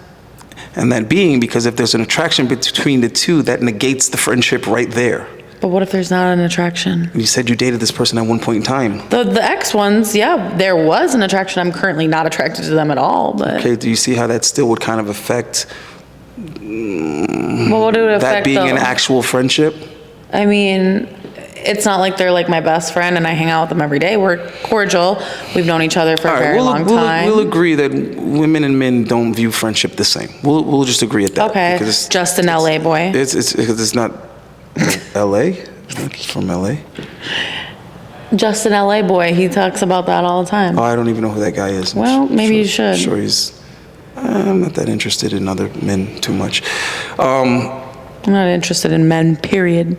And that being because if there's an attraction between the two, that negates the friendship right there. But what if there's not an attraction? You said you dated this person at one point in time. The ex ones, yeah, there was an attraction. I'm currently not attracted to them at all. But okay, do you see how that still would kind of affect? Well, what would it affect? That being an actual friendship. I mean, it's not like they're like my best friend and I hang out with them every day. We're cordial. We've known each other for a very long time. We'll agree that women and men don't view friendship the same. We'll just agree at that. Okay, just an LA boy. It's not LA. He's from LA. Just an LA boy. He talks about that all the time. Oh, I don't even know who that guy is. Well, maybe you should. Sure, I'm not that interested in other men too much. I'm not interested in men, period.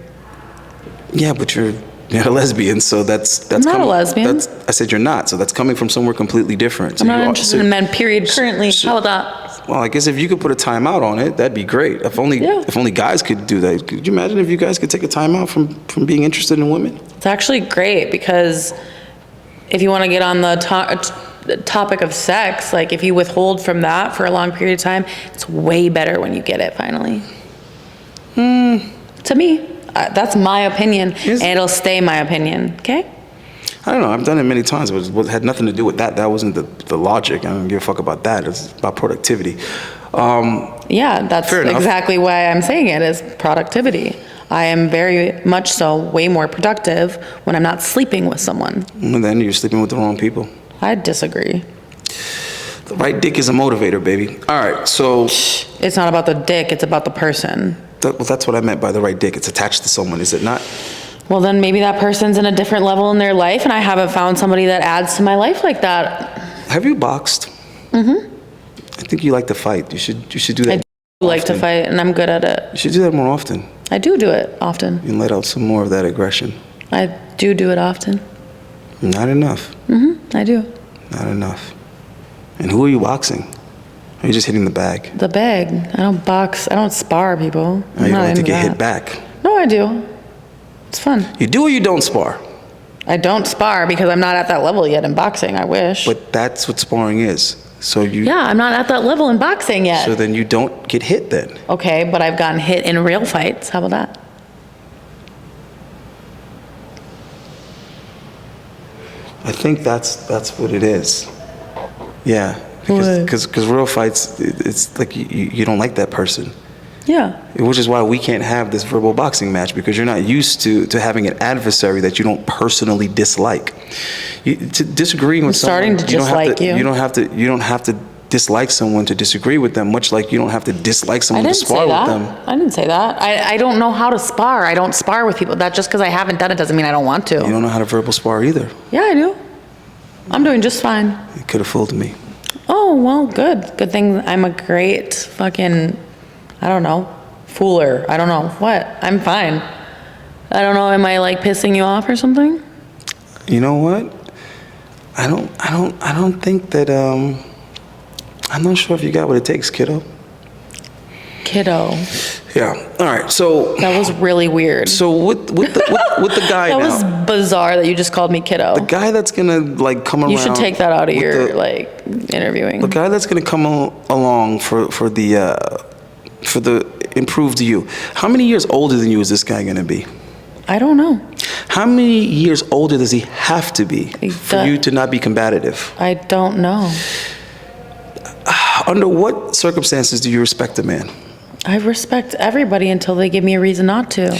Yeah, but you're a lesbian, so that's I'm not a lesbian. I said you're not, so that's coming from somewhere completely different. So I'm not interested in men, period, currently. How about that? Well, I guess if you could put a timeout on it, that'd be great. If only guys could do that. Could you imagine if you guys could take a timeout from being interested in women? It's actually great because if you want to get on the topic of sex, like if you withhold from that for a long period of time, it's way better when you get it finally. To me. That's my opinion, and it'll stay my opinion, okay? I don't know. I've done it many times. It had nothing to do with that. That wasn't the logic. I don't give a fuck about that. It's about productivity. Yeah, that's exactly why I'm saying it is productivity. I am very much so way more productive when I'm not sleeping with someone. And then you're sleeping with the wrong people. I disagree. The right dick is a motivator, baby. All right, so... It's not about the dick. It's about the person. Well, that's what I meant by the right dick. It's attached to someone, is it not? Well, then maybe that person's in a different level in their life, and I haven't found somebody that adds to my life like that. Have you boxed? Mm-hmm. I think you like to fight. You should do that. I do like to fight, and I'm good at it. You should do that more often. I do it often. And let out some more of that aggression. I do it often. Not enough. Mm-hmm. I do. Not enough. And who are you boxing? Or are you just hitting the bag? The bag. I don't box. I don't spar people. You don't like to get hit back. No, I do. It's fun. You do or you don't spar? I don't spar because I'm not at that level yet in boxing. I wish. But that's what sparring is. So Yeah, I'm not at that level in boxing yet. So then you don't get hit then. Okay, but I've gotten hit in real fights. How about that? I think that's what it is. Yeah. Because real fights, it's like you don't like that person. Yeah. Which is why we can't have this verbal boxing match, because you're not used to having an adversary that you don't personally dislike. Disagreeing with someone, starting to dislike you. You don't have to dislike someone to disagree with them, much like you don't have to dislike someone to spar with them. I didn't say that. I don't know how to spar. I don't spar with people. That just because I haven't done it doesn't mean I don't want to. You don't know how to verbal spar either. Yeah, I do. I'm doing just fine. You could have fooled me. Oh, well, good. Good thing I'm a great fucking, I don't know, fooler. I don't know. What? I'm fine. I don't know, am I like pissing you off or something? You know what? I don't think that, I'm not sure if you got what it takes, kiddo. Kiddo. Yeah. All right. So that was really weird. So with the guy that now, was bizarre that you just called me kiddo. The guy that's gonna like come around. You should take that out of your like interviewing. The guy that's gonna come along for the improved you. How many years older than you is this guy gonna be? I don't know. How many years older does he have to be for you to not be combative? I don't know. Under what circumstances do you respect a man? I respect everybody until they give me a reason not to.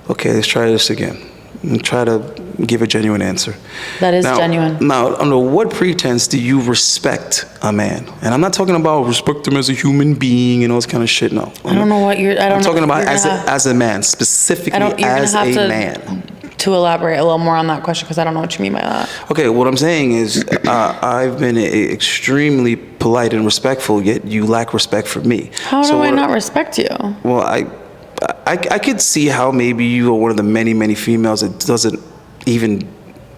Okay, let's try this again. And try to give a genuine answer. That is genuine. Now, under what pretense do you respect a man? And I'm not talking about respect him as a human being and all this kind of shit, no. I don't know what you're, I don't know. I'm talking about as a man, specifically as a man. To elaborate a little more on that question, because I don't know what you mean by that. Okay, what I'm saying is I've been extremely polite and respectful, yet you lack respect for me. How do I not respect you? Well, I could see how maybe you are one of the many females that doesn't even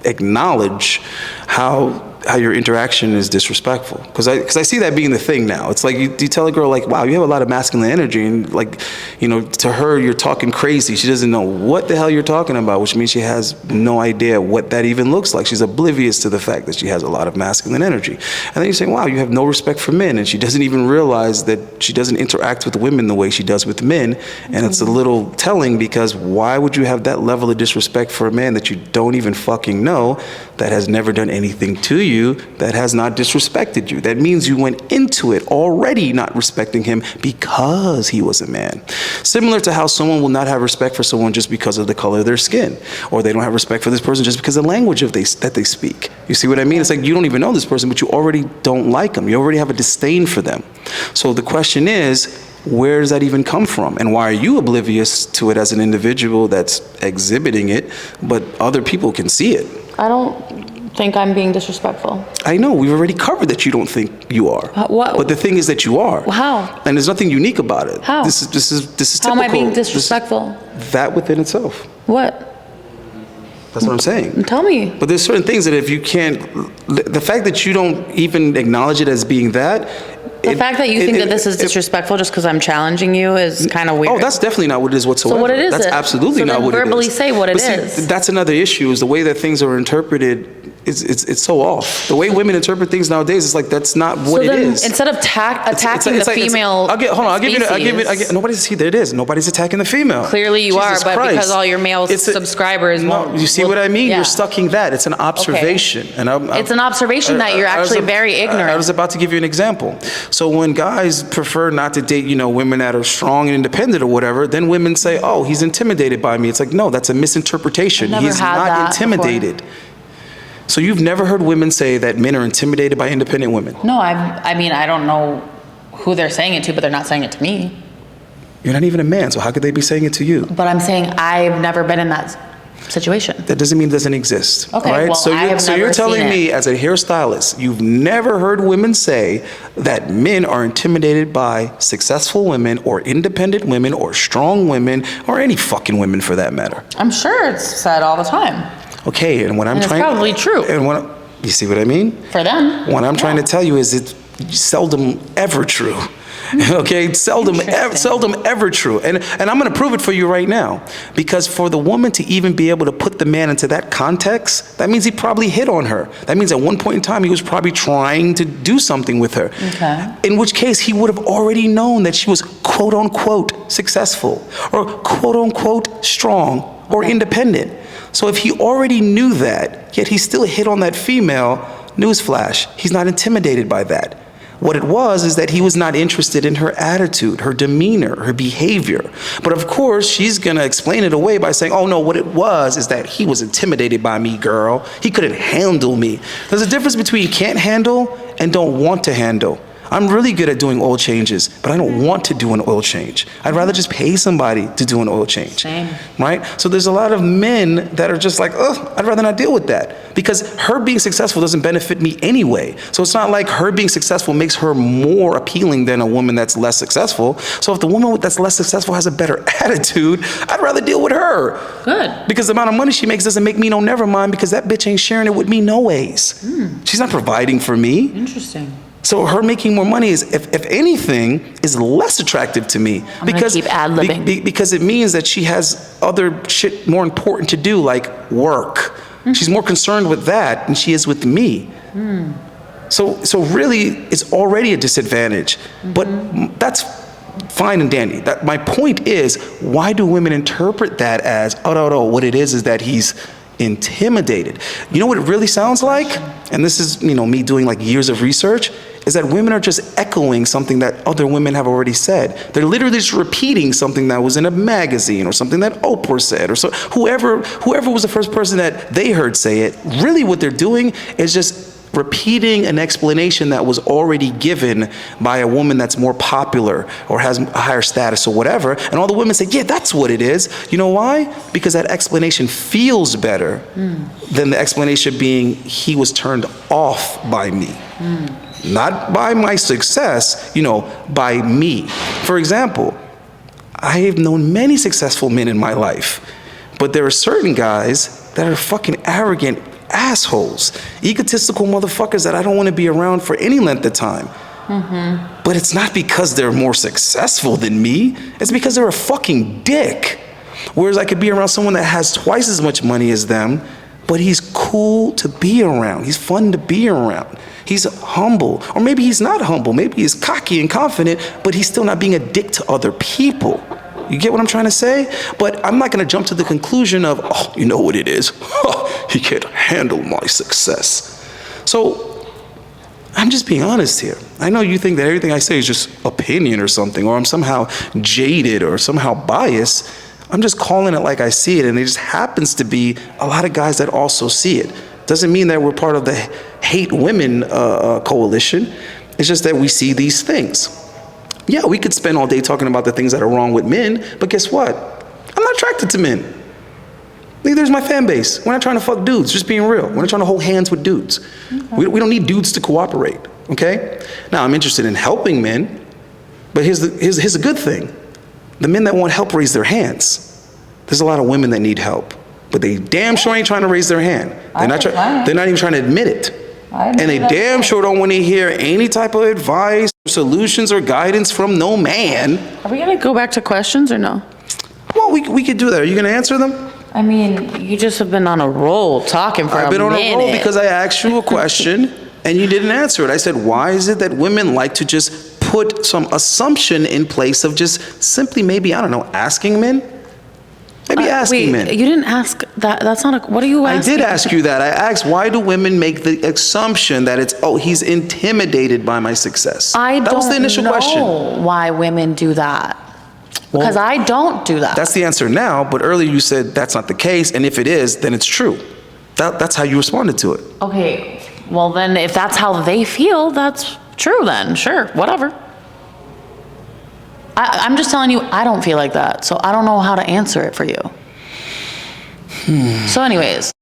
acknowledge how your interaction is disrespectful, because I see that being the thing now. It's like you tell a girl like, wow, you have a lot of masculine energy, and like, you know, to her you're talking crazy. She doesn't know what the hell you're talking about, which means she has no idea what that even looks like. She's oblivious to the fact that she has a lot of masculine energy. And then you say, wow, you have no respect for men, and she doesn't even realize that she doesn't interact with women the way she does with men. And it's a little telling, because why would you have that level of disrespect for a man that you don't even fucking know, that has never done anything to you, that has not disrespected you? That means you went into it already not respecting him because he was a man. Similar to how someone will not have respect for someone just because of the color of their skin, or they don't have respect for this person just because of the language that they speak. You see what I mean? It's like you don't even know this person, but you already don't like them. You already have a disdain for them. So the question is, where does that even come from? And why are you oblivious to it as an individual that's exhibiting it, but other people can see it? I don't think I'm being disrespectful. I know, we've already covered that you don't think you are. What? But the thing is that you are. How? And there's nothing unique about it. How? This is typical. How am I being disrespectful? That within itself. What? That's what I'm saying. Tell me. But there's certain things that if you can't, the fact that you don't even acknowledge it as being that. The fact that you think that this is disrespectful just because I'm challenging you is kind of weird. Oh, that's definitely not what it is whatsoever. So what it is? That's absolutely not what it is. Verbally say what it is. That's another issue, is the way that things are interpreted. It's so off. The way women interpret things nowadays is like, that's not what it is. Instead of attacking the female species. There it is. Nobody's attacking the female. Clearly you are, but because all your male subscribers won't. You see what I mean? Yeah. You're stucking that. It's an observation. Okay. And it's an observation that you're actually very ignorant. I was about to give you an example. So when guys prefer not to date, women that are strong and independent or whatever, then women say, oh, he's intimidated by me. It's like, no, that's a misinterpretation. He's not intimidated. Before. So you've never heard women say that men are intimidated by independent women? No, I mean, I don't know who they're saying it to, but they're not saying it to me. You're not even a man, so how could they be saying it to you? But I'm saying I've never been in that situation. That doesn't mean it doesn't exist. Okay, right? Well, so you're telling me, as a hairstylist, you've never heard women say that men are intimidated by successful women or independent women or strong women or any fucking women for that matter? I'm sure it's said all the time. Okay, and when it's probably true. And you see what I mean? For them. What I'm trying to tell you is it's seldom ever true. Okay, seldom ever true. And I'm going to prove it for you right now. Because for the woman to even be able to put the man into that context, that means he probably hit on her. That means at one point in time he was probably trying to do something with her. Okay. In which case he would have already known that she was quote unquote successful or quote unquote strong or independent. So if he already knew that, yet he still hit on that female, newsflash, he's not intimidated by that. What it was is that he was not interested in her attitude, her demeanor, her behavior. But of course, she's gonna explain it away by saying, oh no, what it was is that he was intimidated by me, girl. He couldn't handle me. There's a difference between can't handle and don't want to handle. I'm really good at doing oil changes, but I don't want to do an oil change. I'd rather just pay somebody to do an oil change. Same. Right? So there's a lot of men that are just like, oh, I'd rather not deal with that. Because her being successful doesn't benefit me anyway. So it's not like her being successful makes her more appealing than a woman that's less successful. So if the woman that's less successful has a better attitude, I'd rather deal with her. Good. Because the amount of money she makes doesn't make me no never mind, because that bitch ain't sharing it with me no ways. She's not providing for me. Interesting. So her making more money is, if anything, is less attractive to me. I'm gonna keep ad-libbing. Because it means that she has other shit more important to do, like work. She's more concerned with that than she is with me. So really, it's already a disadvantage. But that's fine and dandy. My point is, why do women interpret that as, oh, no, what it is that he's intimidated? You know what it really sounds like? And this is, me doing like years of research, is that women are just echoing something that other women have already said. They're literally just repeating something that was in a magazine, or something that Oprah said, or so whoever was the first person that they heard say it. Really what they're doing is just repeating an explanation that was already given by a woman that's more popular or has a higher status or whatever, and all the women say, yeah, that's what it is. You know why? Because that explanation feels better than the explanation being, he was turned off by me. Not by my success, by me. For example, I have known many successful men in my life, but there are certain guys that are fucking arrogant assholes, egotistical motherfuckers that I don't want to be around for any length of time. But it's not because they're more successful than me, it's because they're a fucking dick. Whereas I could be around someone that has twice as much money as them, but he's cool to be around, he's fun to be around, he's humble, or maybe he's not humble, maybe he's cocky and confident, but he's still not being a dick to other people. You get what I'm trying to say? But I'm not going to jump to the conclusion of, oh, you know what it is? He can't handle my success. So I'm just being honest here. I know you think that everything I say is just opinion or something, or I'm somehow jaded or somehow biased. I'm just calling it like I see it, and it just happens to be a lot of guys that also see it. Doesn't mean that we're part of the hate women coalition. It's just that we see these things. Yeah, we could spend all day talking about the things that are wrong with men, but guess what? I'm not attracted to men. Neither is my fan base. We're not trying to fuck dudes, just being real. We're not trying to hold hands with dudes. Okay. We don't need dudes to cooperate, okay? Now, I'm interested in helping men, but here's a good thing. The men that want help raise their hands. There's a lot of women that need help, but they damn sure ain't trying to raise their hand. They're not even trying to admit it. And they damn sure don't want to hear any type of advice, solutions, or guidance from no man. Are we gonna go back to questions or no? Well, we could do that. Are you gonna answer them? I mean, you just have been on a roll talking for a minute. I've been on a roll because I asked you a question and you didn't answer it. I said, why is it that women like to just put some assumption in place of just simply maybe, I don't know, asking men? Maybe asking men. You didn't ask that. That's not a, what are you asking? I did ask you that. I asked, why do women make the assumption that it's, oh, he's intimidated by my success? That was the initial question. I don't know why women do that. Because I don't do that. That's the answer now, but earlier you said that's not the case, and if it is, then it's true. That's how you responded to it. Okay, well then if that's how they feel, that's true then, sure, whatever. I'm just telling you, I don't feel like that, so I don't know how to answer it for you. So anyways,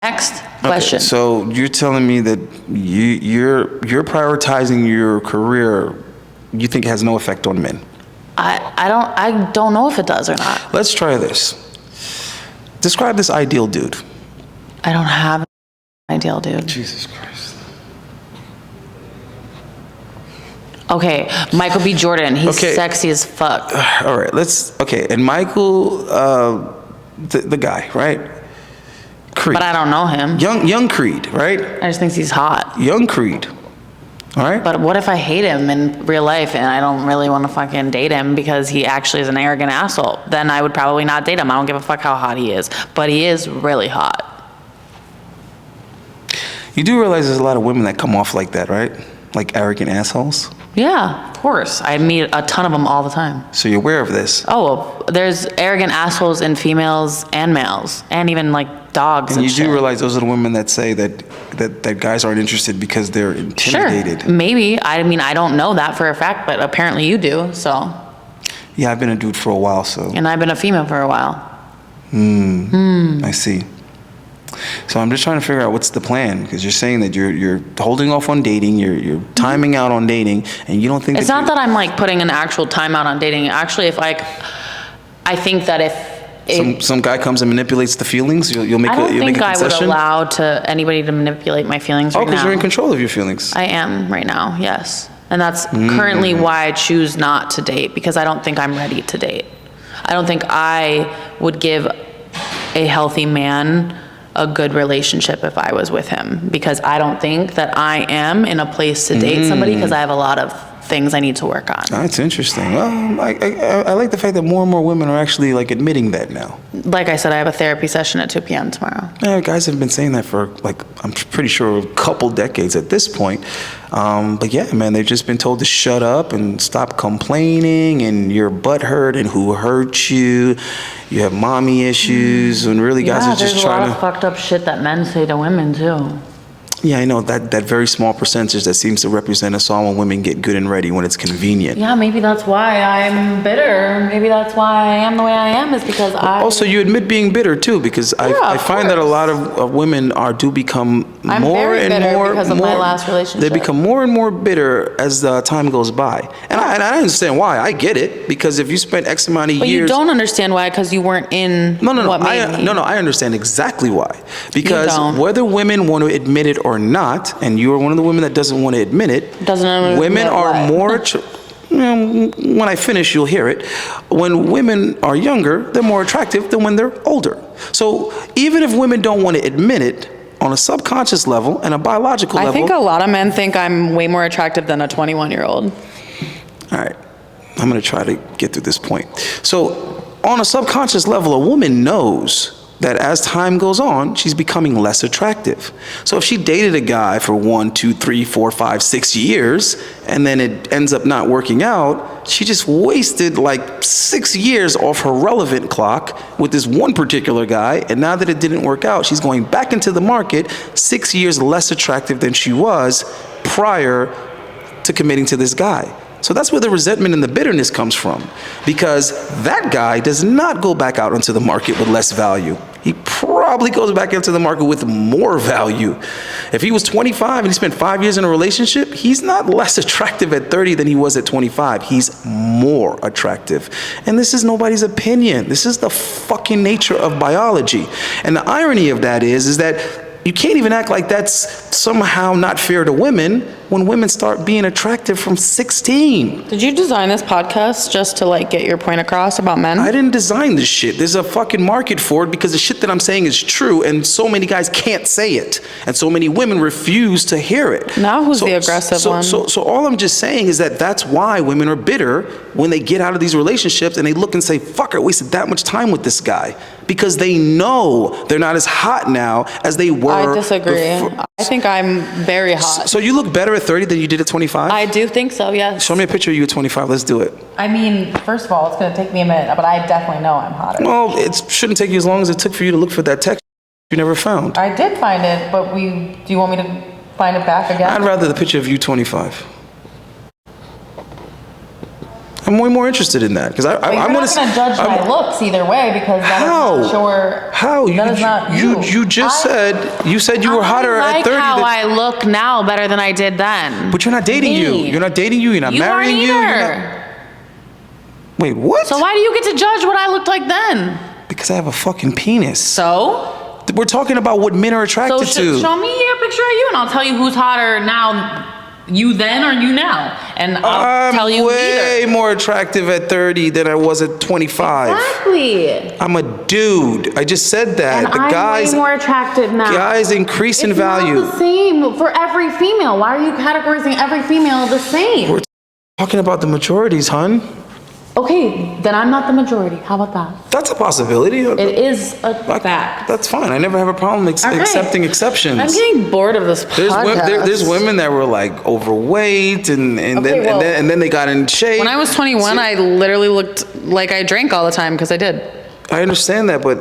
next question. Okay, so you're telling me that you're prioritizing your career, you think it has no effect on men? I don't know if it does or not. Let's try this. Describe this ideal dude. I don't have an ideal dude. Jesus Christ. Okay, Michael B. Jordan. He's sexy as fuck. All right, and Michael, the guy, right? Creed. But I don't know him. Young Creed, right? I just think he's hot. Young Creed. All right. But what if I hate him in real life and I don't really want to fucking date him because he actually is an arrogant asshole? Then I would probably not date him. I don't give a fuck how hot he is. But he is really hot. You do realize there's a lot of women that come off like that, right? Like arrogant assholes? Yeah, of course. I meet a ton of them all the time. So you're aware of this? Oh, there's arrogant assholes in females and males, and even like dogs. And you shit. do realize those are the women that say that guys aren't interested because they're intimidated. Sure, maybe. I mean, I don't know that for a fact, but apparently you do. So. Yeah, I've been a dude for a while, so. And I've been a female for a while. I see. So I'm just trying to figure out what's the plan, because you're saying that you're holding off on dating, you're timing out on dating, and you don't think it's not that I'm like putting an actual timeout on dating. Actually, if like, I think that if some guy comes and manipulates the feelings, you'll make a concession? I don't think I would allow anybody to manipulate my feelings right now. Oh, because you're in control of your feelings. I am right now, yes. And that's currently why I choose not to date, because I don't think I'm ready to date. I don't think I would give a healthy man a good relationship if I was with him, because I don't think that I am in a place to date somebody, because I have a lot of things I need to work on. That's interesting. Well, I like the fact that more and more women are actually like admitting that now. Like I said, I have a therapy session at 2 p.m. tomorrow. Yeah, guys have been saying that for like, I'm pretty sure a couple decades at this point. But yeah, man, they've just been told to shut up and stop complaining, and you're butthurt and who hurt you. You have mommy issues, and really guys are just trying to. There's a lot of fucked up shit that men say to women too. Yeah, I know that very small percentage that seems to represent us all when women get good and ready when it's convenient. Yeah, maybe that's why I'm bitter. Maybe that's why I am the way I am, is because Also, you admit being bitter too, because I find that a lot of women do become more and more because of my last relationship. They become more and more bitter as the time goes by, and I understand why. I get it, because if you spent X amount of years, but you don't understand why, because you weren't in. No. I understand exactly why. Because whether women want to admit it or not, and you are one of the women that doesn't want to admit it, women are more. When I finish, you'll hear it. When women are younger, they're more attractive than when they're older. So even if women don't want to admit it, on a subconscious level and a biological level. I think a lot of men think I'm way more attractive than a 21-year-old. All right. I'm going to try to get through this point. So on a subconscious level, a woman knows that as time goes on, she's becoming less attractive. So if she dated a guy for 1, 2, 3, 4, 5, 6 years, and then it ends up not working out, she just wasted like 6 years off her relevant clock with this one particular guy, and now that it didn't work out, she's going back into the market 6 years less attractive than she was prior to committing to this guy. So that's where the resentment and the bitterness comes from, because that guy does not go back out into the market with less value. He probably goes back into the market with more value. If he was 25 and he spent 5 years in a relationship, he's not less attractive at 30 than he was at 25. He's more attractive. And this is nobody's opinion. This is the fucking nature of biology. And the irony of that is that you can't even act like that's somehow not fair to women when women start being attractive from 16. Did you design this podcast just to like get your point across about men? I didn't design this shit. There's a fucking market for it, because the shit that I'm saying is true, and so many guys can't say it, and so many women refuse to hear it. Now who's the aggressive one? So all I'm just saying is that's why women are bitter when they get out of these relationships and they look and say, fuck, I wasted that much time with this guy. Because they know they're not as hot now as they were. I disagree. I think I'm very hot. So you look better at 30 than you did at 25? I do think so, yes. Show me a picture of you at 25. Let's do it. I mean, first of all, it's going to take me a minute, but I definitely know I'm hotter. Well, it shouldn't take you as long as it took for you to look for that text you never found. I did find it, but do you want me to find it back again? I'd rather the picture of you 25. I'm way more interested in that, because I'm not going to judge my looks either way, because that is not sure. How? That is not you. You just said you were hotter at 30. I like how I look now better than I did then. But you're not dating you. You're not dating you. You're not marrying you. Wait, what? So why do you get to judge what I looked like then? Because I have a fucking penis. So? We're talking about what men are attracted to. Show me a picture of you, and I'll tell you who's hotter now. You then or you now? And I'll tell you way more attractive at 30 than I was at 25. Exactly. I'm a dude. I just said that. And I'm way more attractive now. Guys increase in value. It's not the same for every female. Why are you categorizing every female the same? We're talking about the majorities, hun. Okay, then I'm not the majority. How about that? That's a possibility. It is a fact. That's fine. I never have a problem accepting exceptions. I'm getting bored of this podcast. There's women that were like overweight and then they got in shape. When I was 21, I literally looked like I drank all the time because I did. I understand that, but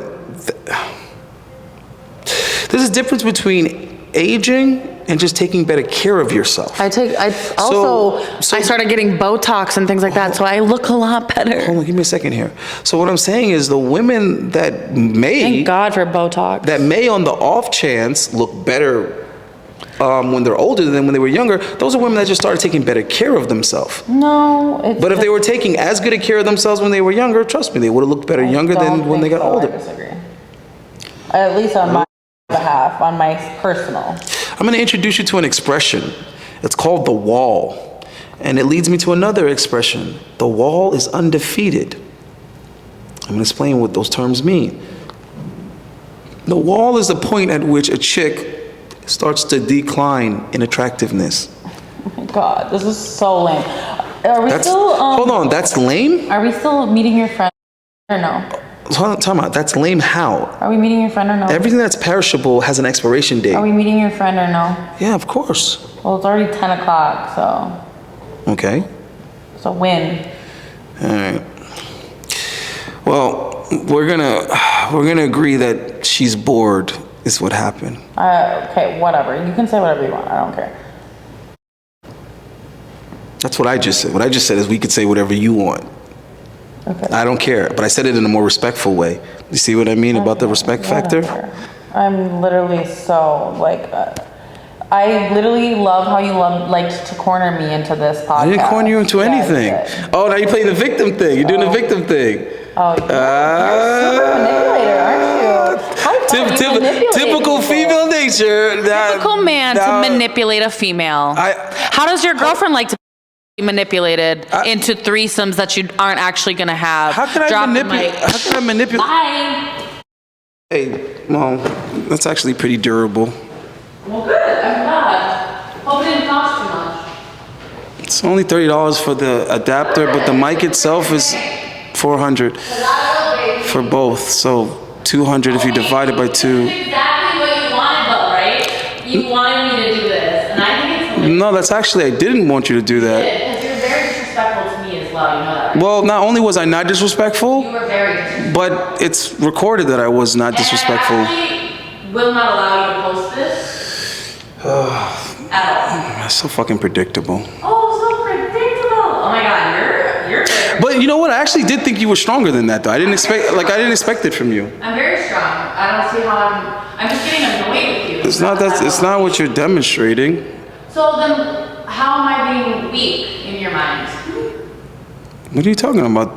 there's a difference between aging and just taking better care of yourself. I started getting Botox and things like that, so I look a lot better. Hold on, give me a second here. So what I'm saying is the women that may... Thank God for Botox. That may on the off chance look better when they're older than when they were younger, those are women that just started taking better care of themselves. No. But if they were taking as good a care of themselves when they were younger, trust me, they would have looked better younger than when they got older. I disagree. At least on my behalf, on my personal. I'm going to introduce you to an expression. It's called the wall. And it leads me to another expression. The wall is undefeated. I'm going to explain what those terms mean. The wall is the point at which a chick starts to decline in attractiveness. Oh my God, this is so lame. Are we still... hold on, that's lame? Are we still meeting your friend or no? Talking about, that's lame how? Are we meeting your friend or no? Everything that's perishable has an expiration date. Are we meeting your friend or no? Yeah, of course. Well, it's already 10 o'clock, so. Okay. It's a win. All right. Well, we're gonna agree that she's bored is what happened. Okay, whatever. You can say whatever you want. I don't care. That's what I just said. What I just said is we could say whatever you want. Okay. I don't care, but I said it in a more respectful way. You see what I mean about the respect factor? I'm literally so, like, I literally love how you liked to corner me into this podcast. I didn't corner you into anything. Oh, now you're playing the victim thing. You're doing the victim thing. Oh, you're super manipulator, aren't you? Typical female nature. Typical man to manipulate a female. How does your girlfriend like to manipulated into threesomes that you aren't actually gonna have? How can I manipulate? Bye. Hey, well, that's actually pretty durable. Well, good. I'm glad. Hope it didn't cost too much. It's only $30 for the adapter, but the mic itself is $400 for both. So $200 if you divide it by 2. This is exactly what you wanted, though, right? You wanted me to do this, and I think it's no, that's actually I didn't want you to do that. Well, you know that, right? Well, not only was I not disrespectful, you were very disrespectful. But it's recorded that I was not disrespectful. And I actually will not allow you to post this at all. That's so fucking predictable. Oh, so predictable. Oh my God, you're very... But you know what? I actually did think you were stronger than that, though. I didn't expect it from you. I'm very strong. I don't see how I'm just getting annoyed with you. It's not what you're demonstrating. So then, how am I being weak in your mind? What are you talking about?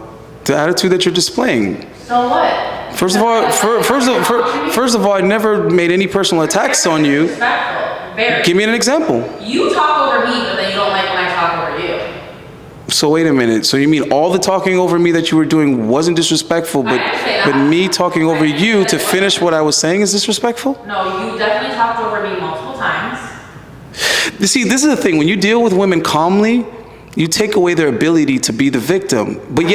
The attitude that you're displaying. So what? First of all, I never made any personal attacks on you. Very. Give me an example. You talk over me, but then you don't like when I talk over you. So wait a minute. So you mean all the talking over me that you were doing wasn't disrespectful, but me talking over you to finish what I was saying is disrespectful? No, you definitely talked over me multiple times. You see, this is the thing. When you deal with women calmly, you take away their ability to be the victim, but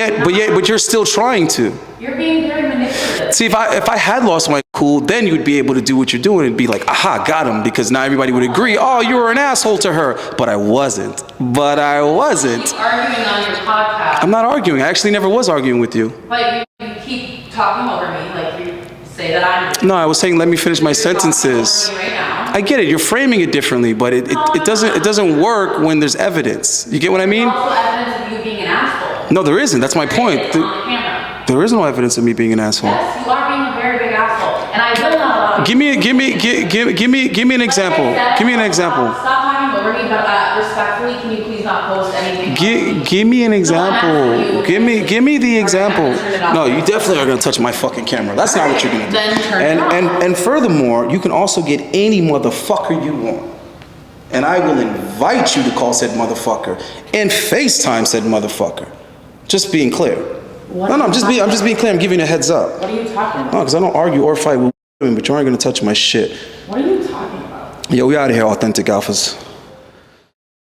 you're still trying to. You're being very manipulative. See, if I had lost my cool, then you'd be able to do what you're doing and be like, aha, got him, because now everybody would agree, oh, you were an asshole to her. But I wasn't. You keep arguing on your podcast. I'm not arguing. I actually never was arguing with you. But you keep talking over me, like you say that I'm... No, I was saying let me finish my sentences. Right now. I get it. You're framing it differently, but it doesn't work when there's evidence. You get what I mean? There's also evidence of you being an asshole. No, there isn't. That's my point. On the camera. There is no evidence of me being an asshole. Yes, you are being a very big asshole, and I will not allow you. Give me an example. Give me an example. Stop talking over me, but respectfully, can you please not post anything? Give me an example. Give me the example. No, you definitely are gonna touch my fucking camera. That's not what you're gonna do. Then turn it off. And furthermore, you can also get any motherfucker you want. And I will invite you to call said motherfucker and FaceTime said motherfucker. Just being clear. I'm just being clear. I'm giving you a heads up. What are you talking about? No, because I don't argue or fight with women, but you aren't gonna touch my shit. What are you talking about? Yo, we out of here, authentic alphas.